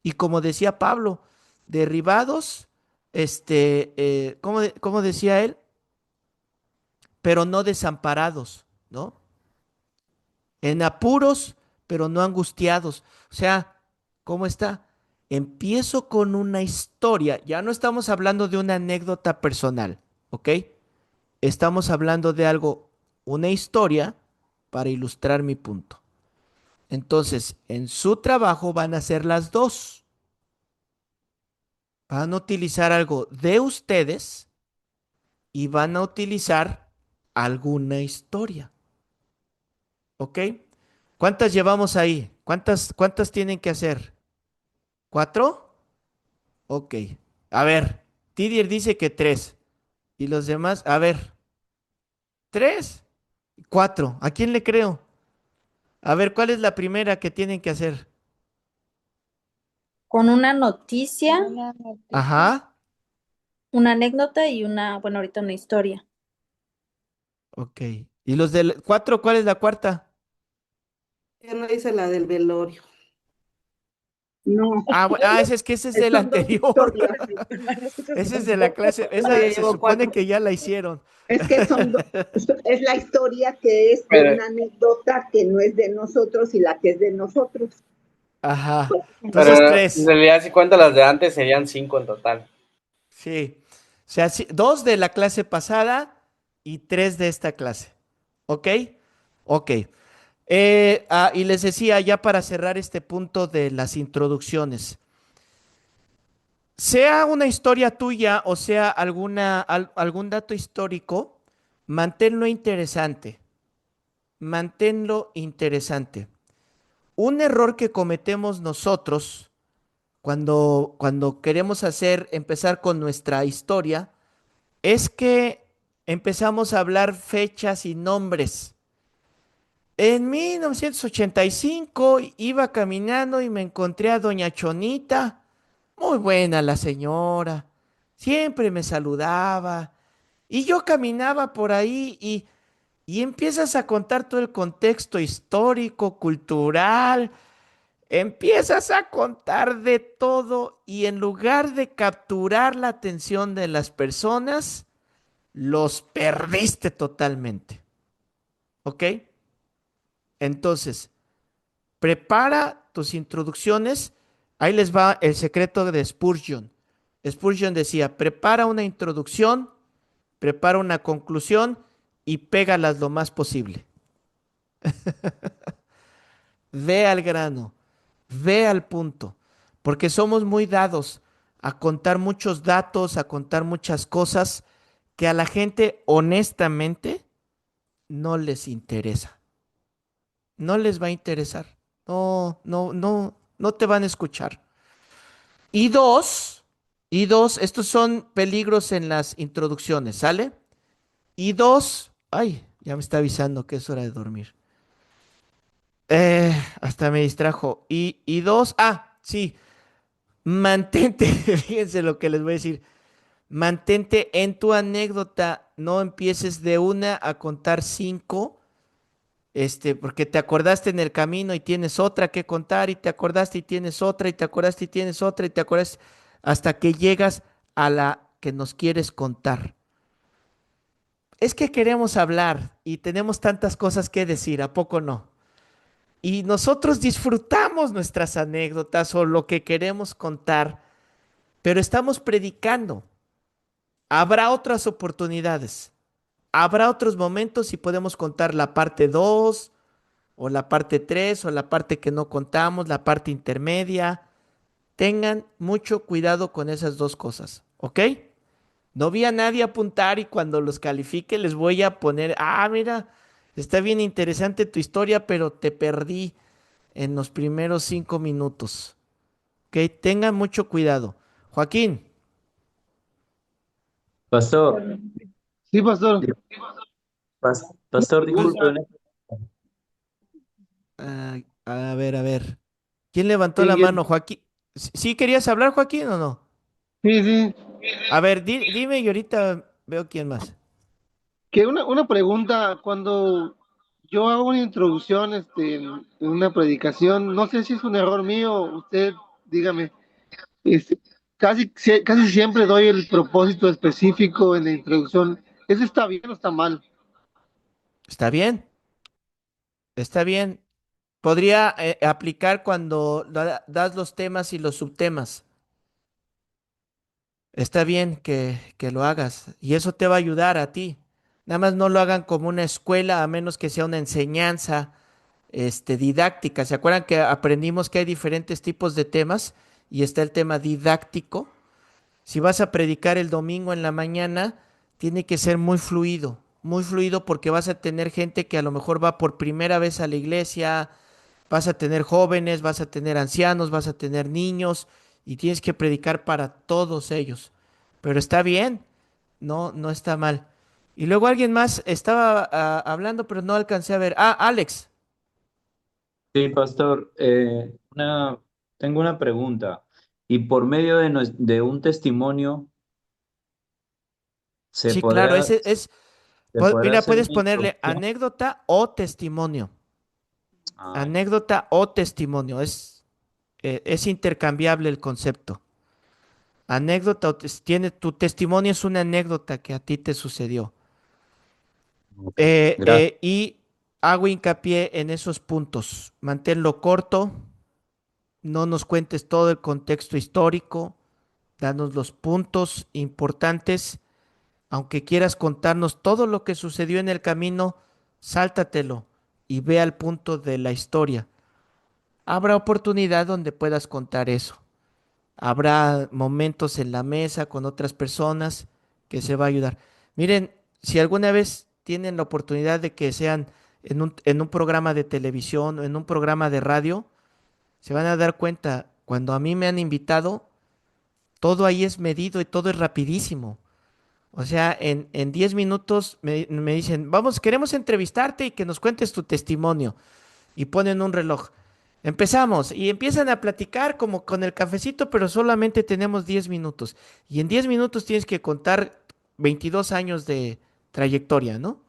[SPEAKER 2] Y como decía Pablo, derribados, ¿cómo decía él? Pero no desamparados, ¿no? En apuros, pero no angustiados. O sea, ¿cómo está? Empiezo con una historia. Ya no estamos hablando de una anécdota personal, ¿ok? Estamos hablando de algo, una historia para ilustrar mi punto. Entonces, en su trabajo van a ser las dos. Van a utilizar algo de ustedes y van a utilizar alguna historia. ¿Ok? ¿Cuántas llevamos ahí? ¿Cuántas tienen que hacer? ¿4? Ok. A ver, Tidier dice que 3. Y los demás, a ver, 3, 4. ¿A quién le creo? A ver, ¿cuál es la primera que tienen que hacer?
[SPEAKER 4] Con una noticia,
[SPEAKER 2] Ajá.
[SPEAKER 4] una anécdota y bueno, ahorita una historia.
[SPEAKER 2] Ok. ¿Y los del 4, cuál es la cuarta?
[SPEAKER 10] Yo no hice la del velorio.
[SPEAKER 5] No,
[SPEAKER 2] Ese es del
[SPEAKER 5] son dos
[SPEAKER 2] anterior.
[SPEAKER 5] historias.
[SPEAKER 2] Ese es de la clase. Esa
[SPEAKER 10] Ya
[SPEAKER 2] se
[SPEAKER 10] llevo
[SPEAKER 2] supone
[SPEAKER 10] 4.
[SPEAKER 2] que ya la hicieron.
[SPEAKER 5] Es que es la historia que es de
[SPEAKER 3] Pero,
[SPEAKER 5] una anécdota que no es de nosotros y la que es de nosotros.
[SPEAKER 2] Ajá.
[SPEAKER 3] pero
[SPEAKER 2] Entonces,
[SPEAKER 3] en
[SPEAKER 2] 3.
[SPEAKER 3] realidad, si cuentas las de antes, serían 5 en total.
[SPEAKER 2] Sí. O sea, 2 de la clase pasada y 3 de esta clase. ¿Ok? Ok. Y les decía ya para cerrar este punto de las introducciones. Sea una historia tuya o sea algún dato histórico, manténlo interesante. Manténlo interesante. Un error que cometemos nosotros cuando queremos empezar con nuestra historia, es que empezamos a hablar fechas y nombres. En 1985 iba caminando y me encontré a doña Chonita, muy buena la señora, siempre me saludaba, y yo caminaba por ahí y empiezas a contar todo el contexto histórico, cultural, empiezas a contar de todo y en lugar de capturar la atención de las personas, los perdiste totalmente. ¿Ok? Entonces, prepara tus introducciones. Ahí les va el secreto de Spurgeon. Spurgeon decía, prepara una introducción, prepara una conclusión y pégalas lo más posible. Ve al grano, ve al punto, porque somos muy dados a contar muchos datos, a contar muchas cosas que a la gente honestamente no les interesa. No les va a interesar. No, no, no, no te van a escuchar. Y dos, estos son peligros en las introducciones, ¿sale? Y dos, ay, ya me está avisando que es hora de dormir. Hasta me distrajo. Y dos, sí, mantente, fíjense lo que les voy a decir. Mantente en tu anécdota, no empieces de una a contar 5, porque te acordaste en el camino y tienes otra que contar, y te acordaste y tienes otra, y te acordaste y tienes otra, y te acuerdas hasta que llegas a la que nos quieres contar. Es que queremos hablar y tenemos tantas cosas que decir, ¿a poco no? Y nosotros disfrutamos nuestras anécdotas o lo que queremos contar, pero estamos predicando. Habrá otras oportunidades. Habrá otros momentos y podemos contar la parte 2 o la parte 3 o la parte que no contamos, la parte intermedia. Tengan mucho cuidado con esas dos cosas, ¿ok? No vi a nadie apuntar y cuando los califique les voy a poner, mira, está bien interesante tu historia, pero te perdí en los primeros 5 minutos. ¿Ok? Tengan mucho cuidado. Joaquín,
[SPEAKER 11] Pastor,
[SPEAKER 8] Sí, pastor.
[SPEAKER 11] di- pastor, disculpe,
[SPEAKER 2] a ver. ¿Quién levantó
[SPEAKER 8] Sí,
[SPEAKER 2] la mano, Joaquín? ¿Sí querías hablar, Joaquín, o no?
[SPEAKER 8] sí, sí.
[SPEAKER 2] A ver, dime y ahorita veo quién más.
[SPEAKER 8] Que una pregunta, cuando yo hago una introducción en una predicación, no sé si es un error mío, usted dígame, este, casi siempre doy el propósito específico en la introducción. ¿Eso está bien o está mal?
[SPEAKER 2] ¿Está bien? Está bien. Podría aplicar cuando das los temas y los subtemas. Está bien que lo hagas y eso te va a ayudar a ti. Nada más no lo hagan como una escuela a menos que sea una enseñanza didáctica. ¿Se acuerdan que aprendimos que hay diferentes tipos de temas y está el tema didáctico? Si vas a predicar el domingo en la mañana, tiene que ser muy fluido porque vas a tener gente que a lo mejor va por primera vez a la iglesia, vas a tener jóvenes, vas a tener ancianos, vas a tener niños y tienes que predicar para todos ellos. Pero está bien, no está mal. Y luego alguien más estaba hablando, pero no alcancé a ver. Alex.
[SPEAKER 11] sí, pastor, tengo una pregunta. Y por medio de un testimonio, ¿se
[SPEAKER 2] Sí, claro,
[SPEAKER 11] podrá,
[SPEAKER 2] ese es,
[SPEAKER 11] se podrá
[SPEAKER 2] mira,
[SPEAKER 11] hacer
[SPEAKER 2] puedes
[SPEAKER 11] una
[SPEAKER 2] ponerle
[SPEAKER 11] introducción?
[SPEAKER 2] anécdota o testimonio.
[SPEAKER 11] Ah,
[SPEAKER 2] Anécdota o testimonio. Es intercambiable el concepto. Anécdota tu testimonio es una anécdota que a ti te sucedió.
[SPEAKER 11] ok, gracias.
[SPEAKER 2] Y hago hincapié en esos puntos. Manténlo corto, no nos cuentes todo el contexto histórico, danos los puntos importantes. Aunque quieras contarnos todo lo que sucedió en el camino, sáltatelo y ve al punto de la historia. Habrá oportunidad donde puedas contar eso. Habrá momentos en la mesa con otras personas que se va a ayudar. Miren, si alguna vez tienen la oportunidad de que sean en un programa de televisión o en un programa de radio, se van a dar cuenta, cuando a mí me han invitado, todo ahí es medido y todo es rapidísimo. O sea, en 10 minutos me dicen, vamos, queremos entrevistarte y que nos cuentes tu testimonio. Y ponen un reloj. Empezamos y empiezan a platicar como con el cafecito, pero solamente tenemos 10 minutos. Y en 10 minutos tienes que contar 22 años de trayectoria, ¿no?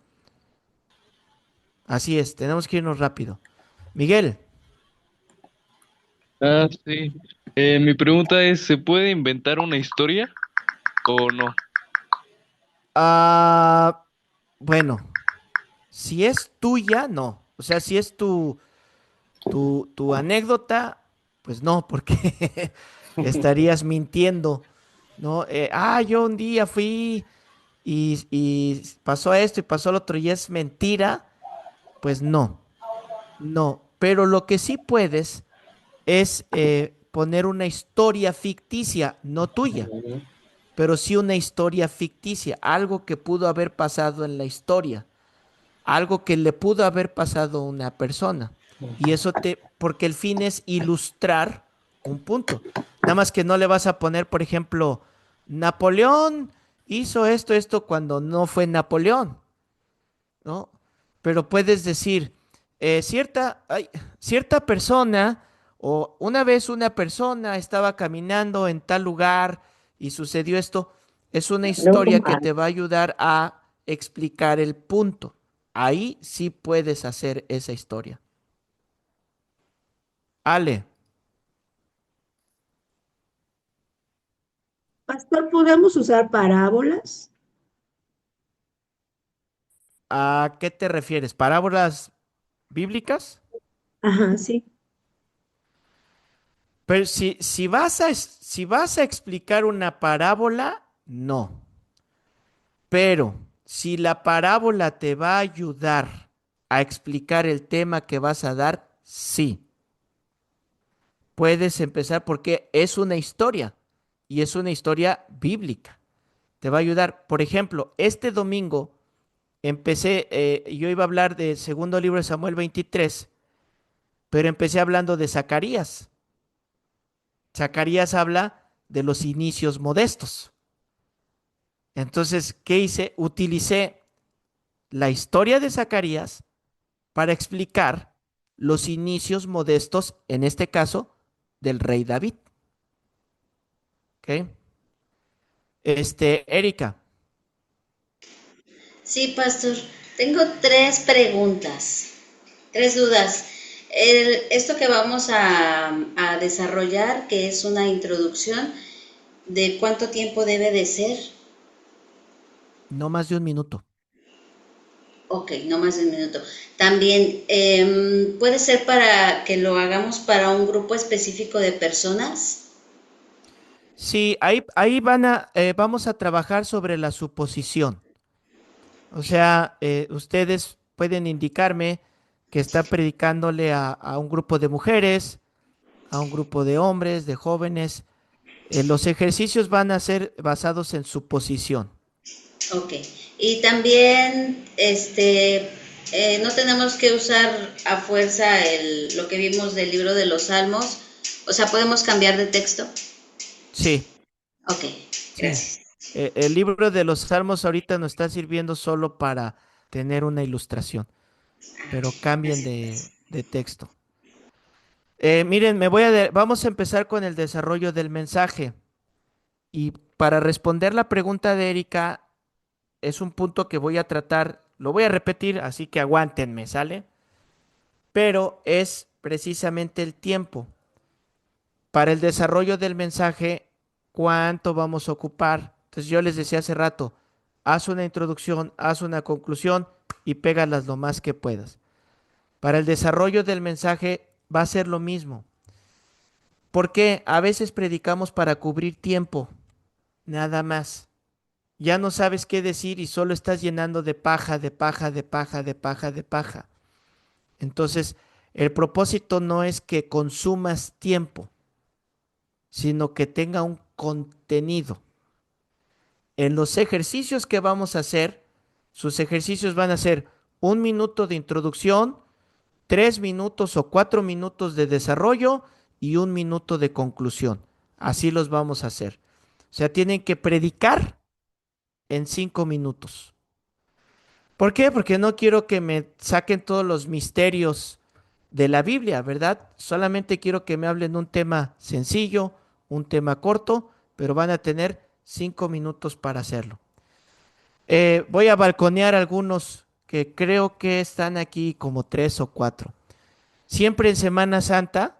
[SPEAKER 2] Así es, tenemos que irnos rápido. Miguel,
[SPEAKER 12] Sí. Mi pregunta es, ¿se puede inventar una historia o no?
[SPEAKER 2] ah, bueno, si es tuya, no. O sea, si es tu anécdota, pues no, porque estarías mintiendo, ¿no? Yo un día fui y pasó esto y pasó lo otro y es mentira, pues no, no. Pero lo que sí puedes es poner una historia ficticia, no tuya, pero sí una historia ficticia, algo que pudo haber pasado en la historia, algo que le pudo haber pasado a una persona. Y porque el fin es ilustrar un punto. Nada más que no le vas a poner, por ejemplo, Napoleón hizo esto, cuando no fue Napoleón, ¿no? Pero puedes decir, cierta persona, o una vez una persona estaba caminando en tal lugar y sucedió esto, es una historia que te va a ayudar a explicar el punto. Ahí sí puedes hacer esa historia. Ale,
[SPEAKER 7] Pastor, ¿podemos usar parábolas?
[SPEAKER 2] ¿a qué te refieres? ¿Parábolas bíblicas?
[SPEAKER 7] Ajá, sí.
[SPEAKER 2] Pero si vas a explicar una parábola, no. Pero si la parábola te va a ayudar a explicar el tema que vas a dar, sí. Puedes empezar porque es una historia y es una historia bíblica. Te va a ayudar. Por ejemplo, este domingo empecé, yo iba a hablar del segundo libro de Samuel 23, pero empecé hablando de Zacarías. Zacarías habla de los inicios modestos. Entonces, ¿qué hice? Utilicé la historia de Zacarías para explicar los inicios modestos, en este caso, del rey David. ¿Ok? Erika,
[SPEAKER 13] Sí, pastor. Tengo 3 preguntas, 3 dudas. Esto que vamos a desarrollar, que es una introducción, ¿de cuánto tiempo debe de ser?
[SPEAKER 2] no más de un minuto.
[SPEAKER 13] Ok, no más de 1 minuto. También, ¿puede ser para que lo hagamos para un grupo específico de personas?
[SPEAKER 2] Sí, ahí vamos a trabajar sobre la suposición. O sea, ustedes pueden indicarme que está predicándole a un grupo de mujeres, a un grupo de hombres, de jóvenes. Los ejercicios van a ser basados en suposición.
[SPEAKER 13] Ok. Y también, no tenemos que usar a fuerza lo que vimos del libro de los Salmos. O sea, ¿podemos cambiar de texto?
[SPEAKER 2] Sí.
[SPEAKER 13] Ok, gracias.
[SPEAKER 2] Sí. El libro de los Salmos ahorita nos está sirviendo solo para tener una ilustración, pero cambien de texto. Miren, vamos a empezar con el desarrollo del mensaje. Y para responder la pregunta de Erika, es un punto que voy a tratar, lo voy a repetir, así que aguántenme, ¿sale? Pero es precisamente el tiempo. Para el desarrollo del mensaje, ¿cuánto vamos a ocupar? Entonces yo les decía hace rato, haz una introducción, haz una conclusión y pégalas lo más que puedas. Para el desarrollo del mensaje va a ser lo mismo. Porque a veces predicamos para cubrir tiempo, nada más. Ya no sabes qué decir y solo estás llenando de paja, de paja, de paja, de paja, de paja. Entonces, el propósito no es que consumas tiempo, sino que tenga un contenido. En los ejercicios que vamos a hacer, sus ejercicios van a ser 1 minuto de introducción, 3 minutos o 4 minutos de desarrollo y 1 minuto de conclusión. Así los vamos a hacer. O sea, tienen que predicar en 5 minutos. ¿Por qué? Porque no quiero que me saquen todos los misterios de la Biblia, ¿verdad? Solamente quiero que me hablen un tema sencillo, un tema corto, pero van a tener 5 minutos para hacerlo. Voy a balconear algunos que creo que están aquí como 3 o 4. Siempre en Semana Santa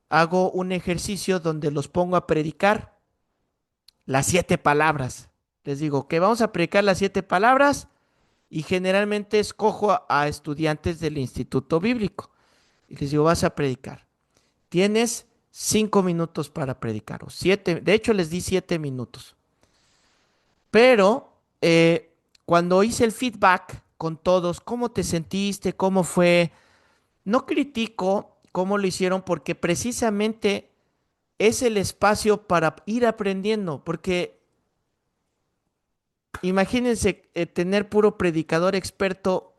[SPEAKER 2] hago un ejercicio donde los pongo a predicar las 7 palabras. Les digo que vamos a predicar las 7 palabras y generalmente escojo a estudiantes del Instituto Bíblico. Y les digo, vas a predicar. Tienes 5 minutos para predicar, o 7, de hecho les di 7 minutos. Pero cuando hice el feedback con todos, ¿cómo te sentiste? ¿Cómo fue? No critico cómo lo hicieron porque precisamente es el espacio para ir aprendiendo, porque imagínense tener puro predicador experto.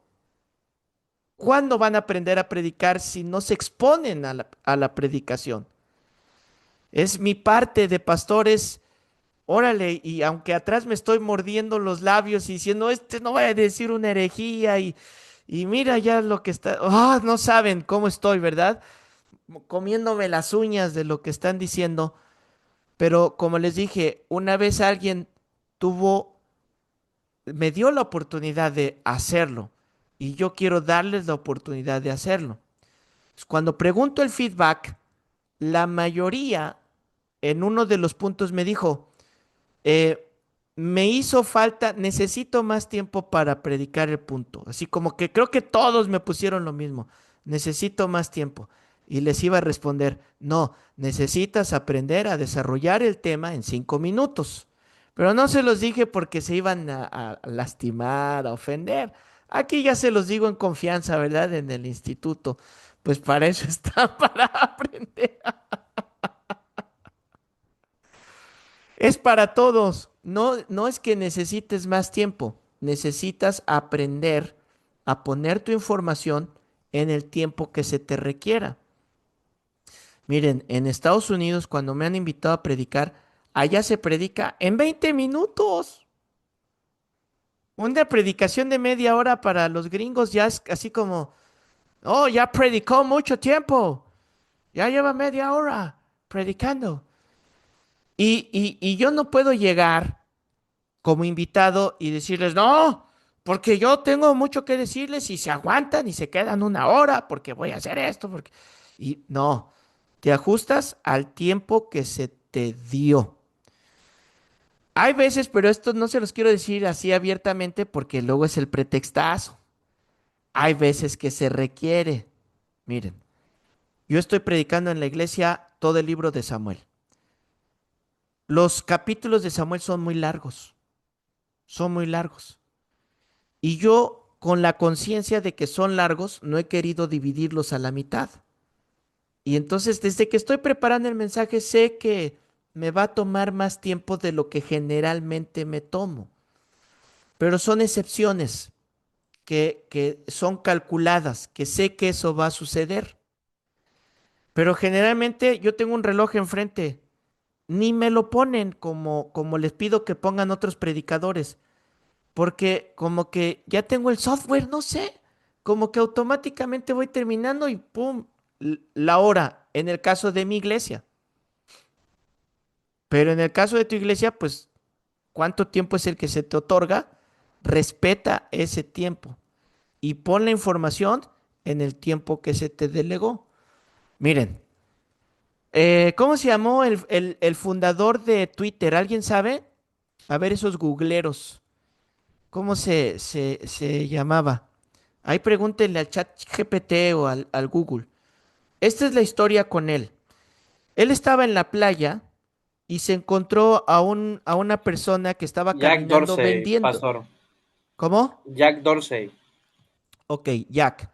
[SPEAKER 2] ¿Cuándo van a aprender a predicar si no se exponen a la predicación? Es mi parte de pastores, órale, y aunque atrás me estoy mordiendo los labios y diciendo, no voy a decir una herejía y mira ya lo que está, no saben cómo estoy, ¿verdad? Comiéndome las uñas de lo que están diciendo, pero como les dije, una vez alguien me dio la oportunidad de hacerlo y yo quiero darles la oportunidad de hacerlo. Cuando pregunto el feedback, la mayoría en uno de los puntos me dijo, me hizo falta, necesito más tiempo para predicar el punto. Así como que creo que todos me pusieron lo mismo, necesito más tiempo. Y les iba a responder, no, necesitas aprender a desarrollar el tema en 5 minutos. Pero no se los dije porque se iban a lastimar, a ofender. Aquí ya se los digo en confianza, ¿verdad? En el instituto. Pues para eso está, para aprender. Es para todos. No, no es que necesites más tiempo. Necesitas aprender a poner tu información en el tiempo que se te requiera. Miren, en Estados Unidos, cuando me han invitado a predicar, allá se predica en 20 minutos. Una predicación de media hora para los gringos ya es así como, oh, ya predicó mucho tiempo. Ya lleva media hora predicando. Y yo no puedo llegar como invitado y decirles, no, porque yo tengo mucho que decirles y se aguantan y se quedan una hora porque voy a hacer esto. Porque... Y no, te ajustas al tiempo que se te dio. Hay veces, pero esto no se los quiero decir así abiertamente porque luego es el pretextazo. Hay veces que se requiere. Miren, yo estoy predicando en la iglesia todo el libro de Samuel. Los capítulos de Samuel son muy largos. Son muy largos. Y yo, con la conciencia de que son largos, no he querido dividirlos a la mitad. Y entonces, desde que estoy preparando el mensaje, sé que me va a tomar más tiempo de lo que generalmente me tomo. Pero son excepciones que son calculadas, que sé que eso va a suceder. Pero generalmente yo tengo un reloj enfrente. Ni me lo ponen como les pido que pongan otros predicadores. Porque como que ya tengo el software, no sé. Como que automáticamente voy terminando y ¡pum! La hora, en el caso de mi iglesia. Pero en el caso de tu iglesia, pues, ¿cuánto tiempo es el que se te otorga? Respeta ese tiempo y pon la información en el tiempo que se te delegó. Miren, ¿cómo se llamó el fundador de Twitter? ¿Alguien sabe? A ver, esos googleros. ¿Cómo se llamaba? Ahí pregúntenle al chat GPT o al Google. Esta es la historia con él. Él estaba en la playa y se encontró a una persona que estaba
[SPEAKER 3] Jack
[SPEAKER 2] caminando
[SPEAKER 3] Dorsey,
[SPEAKER 2] vendiendo.
[SPEAKER 3] pastor.
[SPEAKER 2] ¿Cómo?
[SPEAKER 3] Jack Dorsey.
[SPEAKER 2] Ok, Jack.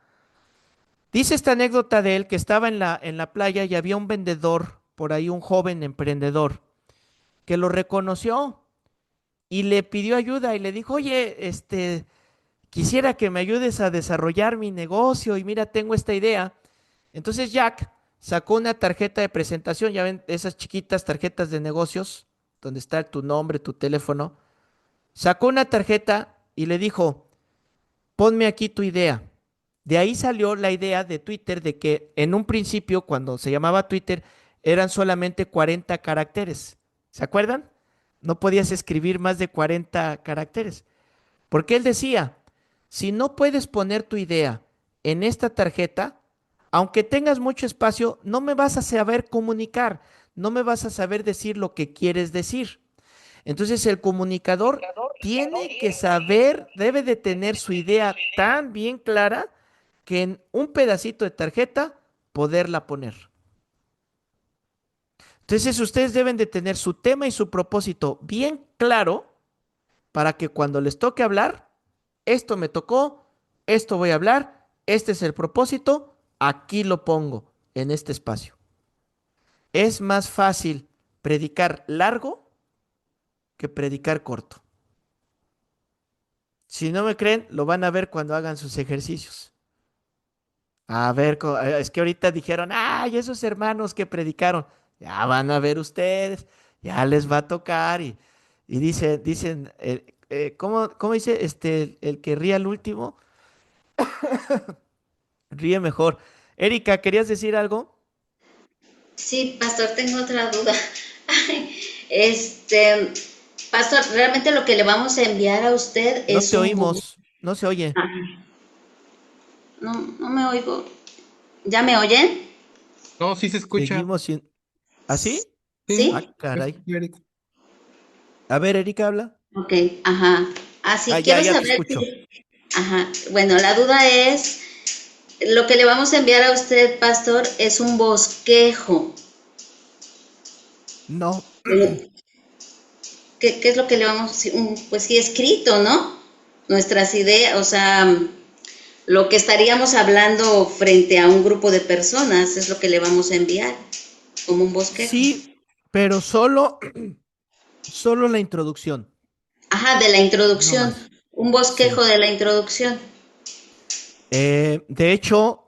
[SPEAKER 2] Dice esta anécdota de él que estaba en la playa y había un vendedor, por ahí un joven emprendedor, que lo reconoció y le pidió ayuda y le dijo, oye, quisiera que me ayudes a desarrollar mi negocio y mira, tengo esta idea. Entonces Jack sacó una tarjeta de presentación, ya ven esas chiquitas tarjetas de negocios, donde está tu nombre, tu teléfono. Sacó una tarjeta y le dijo, ponme aquí tu idea. De ahí salió la idea de Twitter de que en un principio, cuando se llamaba Twitter, eran solamente 40 caracteres. ¿Se acuerdan? No podías escribir más de 40 caracteres. Porque él decía, si no puedes poner tu idea en esta tarjeta, aunque tengas mucho espacio, no me vas a saber comunicar, no me vas a saber decir lo que quieres decir. Entonces el comunicador tiene que saber, debe de tener su idea tan bien clara que en un pedacito de tarjeta poderla poner. Entonces ustedes deben de tener su tema y su propósito bien claro para que cuando les toque hablar, esto me tocó, esto voy a hablar, este es el propósito, aquí lo pongo en este espacio. Es más fácil predicar largo que predicar corto. Si no me creen, lo van a ver cuando hagan sus ejercicios. A ver, es que ahorita dijeron, ay, esos hermanos que predicaron, ya van a ver ustedes, ya les va a tocar y dicen, ¿cómo dice el que ríe al último? Ríe mejor. Erika, ¿querías decir algo?
[SPEAKER 13] Sí, pastor, tengo otra duda. Este, pastor, realmente lo que le vamos a enviar a usted
[SPEAKER 2] No
[SPEAKER 13] es
[SPEAKER 2] te
[SPEAKER 13] un
[SPEAKER 2] oímos, no se oye.
[SPEAKER 13] No, no me oigo. ¿Ya me oyen?
[SPEAKER 14] No, sí se escucha.
[SPEAKER 2] Seguimos sin... ¿Así?
[SPEAKER 13] ¿Sí?
[SPEAKER 2] Ah, caray. A ver, Erika, habla.
[SPEAKER 13] Ok, ajá. Así
[SPEAKER 2] Ya
[SPEAKER 13] quiero
[SPEAKER 2] te
[SPEAKER 13] saber
[SPEAKER 2] escucho.
[SPEAKER 13] ajá. Bueno, la duda es, lo que le vamos a enviar a usted, pastor, es un bosquejo.
[SPEAKER 2] No.
[SPEAKER 13] Que ¿qué es lo que le vamos, pues sí, escrito, ¿no? Nuestras ideas, o sea, lo que estaríamos hablando frente a un grupo de personas es lo que le vamos a enviar, como un bosquejo.
[SPEAKER 2] Sí, pero solo la introducción.
[SPEAKER 13] Ajá, de la
[SPEAKER 2] No
[SPEAKER 13] introducción,
[SPEAKER 2] más.
[SPEAKER 13] un bosquejo
[SPEAKER 2] Sí.
[SPEAKER 13] de la introducción.
[SPEAKER 2] De hecho,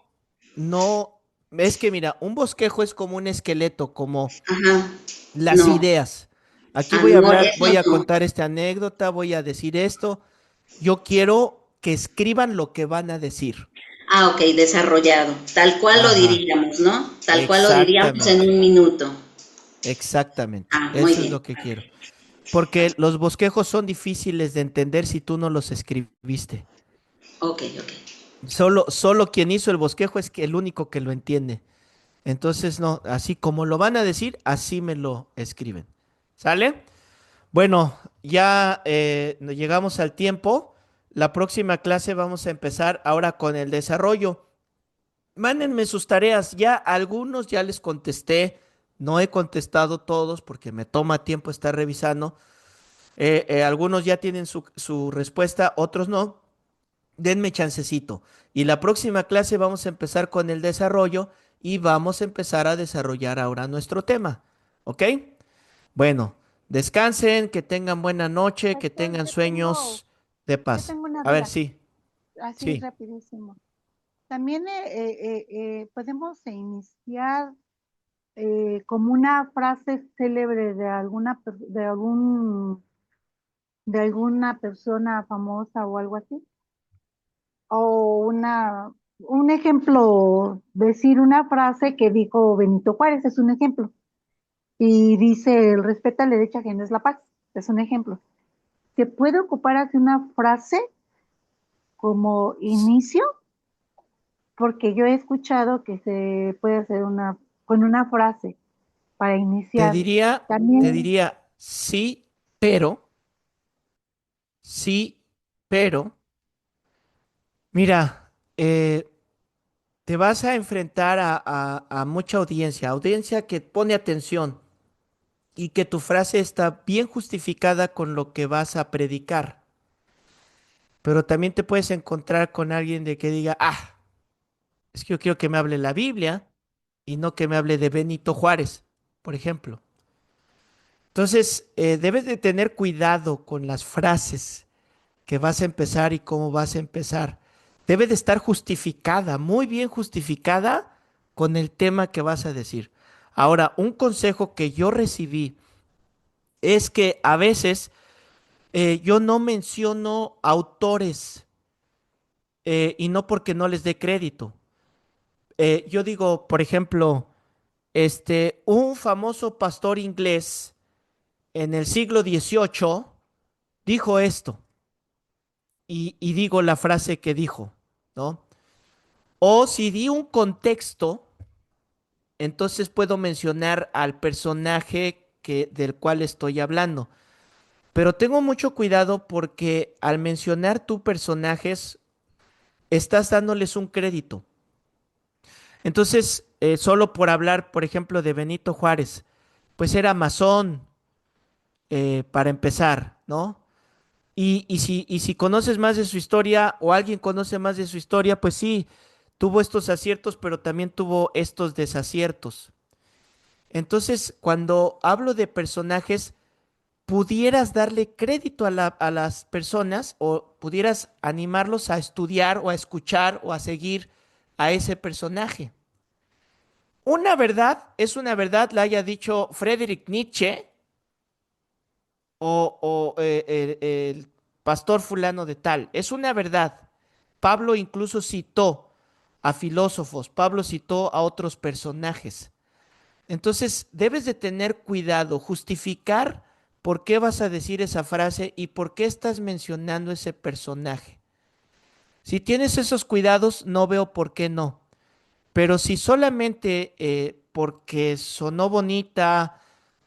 [SPEAKER 2] no, es que mira, un bosquejo es como un esqueleto, como
[SPEAKER 13] Ajá,
[SPEAKER 2] las
[SPEAKER 13] no,
[SPEAKER 2] ideas. Aquí voy a
[SPEAKER 13] no,
[SPEAKER 2] hablar,
[SPEAKER 13] eso
[SPEAKER 2] voy a
[SPEAKER 13] no.
[SPEAKER 2] contar esta anécdota, voy a decir esto. Yo quiero que escriban lo que van a decir.
[SPEAKER 13] Ah, ok, desarrollado, tal cual lo
[SPEAKER 2] Ajá,
[SPEAKER 13] diríamos, ¿no? Tal cual lo diríamos en
[SPEAKER 2] exactamente,
[SPEAKER 13] un minuto.
[SPEAKER 2] exactamente.
[SPEAKER 13] Ah, muy
[SPEAKER 2] Eso es
[SPEAKER 13] bien.
[SPEAKER 2] lo que quiero. Porque los bosquejos son difíciles de entender si tú no los escribiste.
[SPEAKER 13] Ok, ok.
[SPEAKER 2] Solo quien hizo el bosquejo es el único que lo entiende. Entonces, no, así como lo van a decir, así me lo escriben. ¿Sale? Bueno, ya llegamos al tiempo. La próxima clase vamos a empezar ahora con el desarrollo. Mándenme sus tareas. Ya algunos ya les contesté. No he contestado todos porque me toma tiempo estar revisando. Algunos ya tienen su respuesta, otros no. Denme chancecito. Y la próxima clase vamos a empezar con el desarrollo y vamos a empezar a desarrollar ahora nuestro tema. ¿Ok? Bueno, descansen, que tengan buena noche, que
[SPEAKER 15] Pastor,
[SPEAKER 2] tengan sueños de
[SPEAKER 15] yo
[SPEAKER 2] paz.
[SPEAKER 15] tengo una
[SPEAKER 2] A ver,
[SPEAKER 15] duda,
[SPEAKER 2] sí,
[SPEAKER 15] así
[SPEAKER 2] sí.
[SPEAKER 15] rapidísimo. También podemos iniciar como una frase célebre de de alguna persona famosa o algo así. O un ejemplo, decir una frase que dijo Benito Juárez, es un ejemplo. Y dice, el respeto al derecho ajeno es la paz, es un ejemplo. ¿Se puede ocupar así una frase como inicio? Porque yo he escuchado que se puede hacer con una frase para
[SPEAKER 2] Te
[SPEAKER 15] iniciar.
[SPEAKER 2] diría, te
[SPEAKER 15] También,
[SPEAKER 2] diría pero, sí, pero, mira, te vas a enfrentar a mucha audiencia que pone atención y que tu frase está bien justificada con lo que vas a predicar. Pero también te puedes encontrar con alguien de que diga, es que yo quiero que me hable la Biblia y no que me hable de Benito Juárez, por ejemplo. Entonces, debes de tener cuidado con las frases que vas a empezar y cómo vas a empezar. Debe de estar justificada, muy bien justificada con el tema que vas a decir. Ahora, un consejo que yo recibí es que a veces yo no menciono autores y no porque no les dé crédito. Yo digo, por ejemplo, un famoso pastor inglés en el siglo XVIII dijo esto, y digo la frase que dijo, ¿no? O si di un contexto, entonces puedo mencionar al personaje del cual estoy hablando. Pero tengo mucho cuidado porque al mencionar tu personajes, estás dándoles un crédito. Entonces, solo por hablar, por ejemplo, de Benito Juárez, pues era masón, para empezar, ¿no? Y si conoces más de su historia o alguien conoce más de su historia, pues sí, tuvo estos aciertos, pero también tuvo estos desaciertos. Entonces, cuando hablo de personajes, pudieras darle crédito a las personas o pudieras animarlos a estudiar o a escuchar o a seguir a ese personaje. Una verdad es una verdad, la haya dicho Friedrich Nietzsche el pastor fulano de tal. Es una verdad. Pablo incluso citó a filósofos, Pablo citó a otros personajes. Entonces, debes de tener cuidado, justificar por qué vas a decir esa frase y por qué estás mencionando ese personaje. Si tienes esos cuidados, no veo por qué no. Pero si solamente porque sonó bonita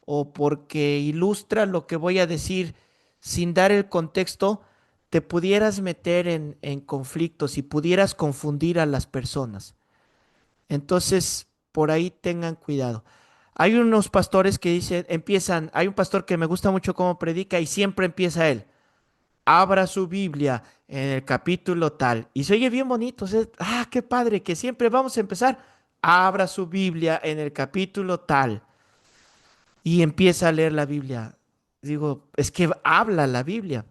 [SPEAKER 2] o porque ilustra lo que voy a decir sin dar el contexto, te pudieras meter en conflictos y pudieras confundir a las personas. Entonces, por ahí tengan cuidado. Hay unos pastores que dicen, empiezan, hay un pastor que me gusta mucho cómo predica y siempre empieza él. Abra su Biblia en el capítulo tal. Y se oye bien bonito. O sea, qué padre, que siempre vamos a empezar. Abra su Biblia en el capítulo tal. Y empieza a leer la Biblia. Digo, es que habla la Biblia.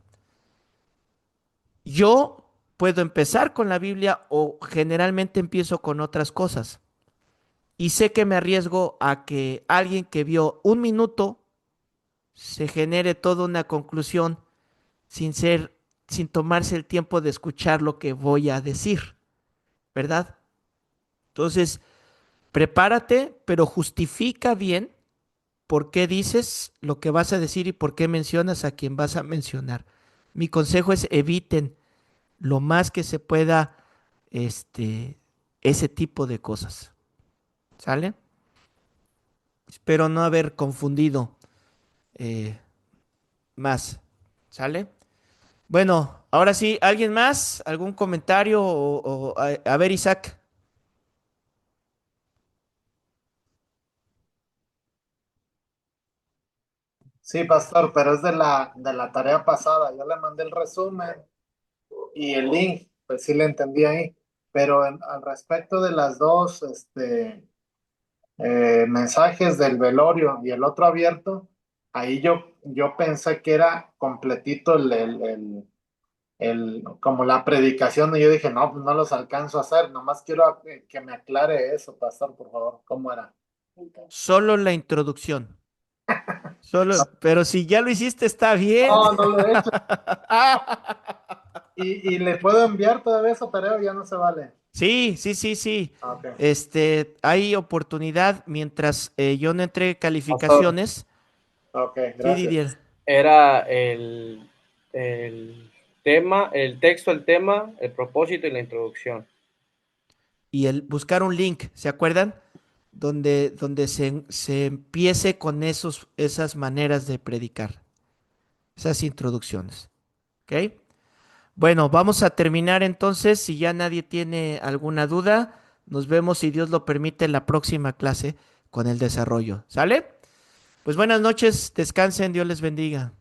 [SPEAKER 2] Yo puedo empezar con la Biblia o generalmente empiezo con otras cosas. Y sé que me arriesgo a que alguien que vio un minuto se genere toda una conclusión sin tomarse el tiempo de escuchar lo que voy a decir, ¿verdad? Entonces, prepárate, pero justifica bien por qué dices lo que vas a decir y por qué mencionas a quien vas a mencionar. Mi consejo es eviten lo más que se pueda ese tipo de cosas. ¿Sale? Espero no haber confundido más. ¿Sale? Bueno, ahora sí, ¿alguien más? ¿Algún comentario? A ver, Isaac.
[SPEAKER 16] Sí, pastor, pero es de la tarea pasada. Yo le mandé el resumen y el link, pues sí le entendí ahí. Pero al respecto de las dos, mensajes del velorio y el otro abierto, ahí yo pensé que era completito como la predicación y yo dije, no, pues no los alcanzo a hacer, nomás quiero que me aclare eso, pastor, por favor, ¿cómo era?
[SPEAKER 2] Solo la introducción. Pero si ya lo hiciste, está bien.
[SPEAKER 16] No, no lo he hecho. ¿Y le puedo enviar todavía esa tarea o ya no se vale?
[SPEAKER 2] Sí, sí, sí, sí.
[SPEAKER 16] Ok.
[SPEAKER 2] Hay oportunidad mientras yo no entregue calificaciones.
[SPEAKER 16] Ok,
[SPEAKER 2] Sí,
[SPEAKER 16] gracias.
[SPEAKER 2] Didier.
[SPEAKER 3] Era el tema, el texto, el tema, el propósito y la introducción.
[SPEAKER 2] Y el buscar un link, ¿se acuerdan? Donde se empiece con esas maneras de predicar, esas introducciones. ¿Ok? Bueno, vamos a terminar entonces. Si ya nadie tiene alguna duda, nos vemos, si Dios lo permite, en la próxima clase con el desarrollo. ¿Sale? Pues buenas noches, descansen, Dios les bendiga.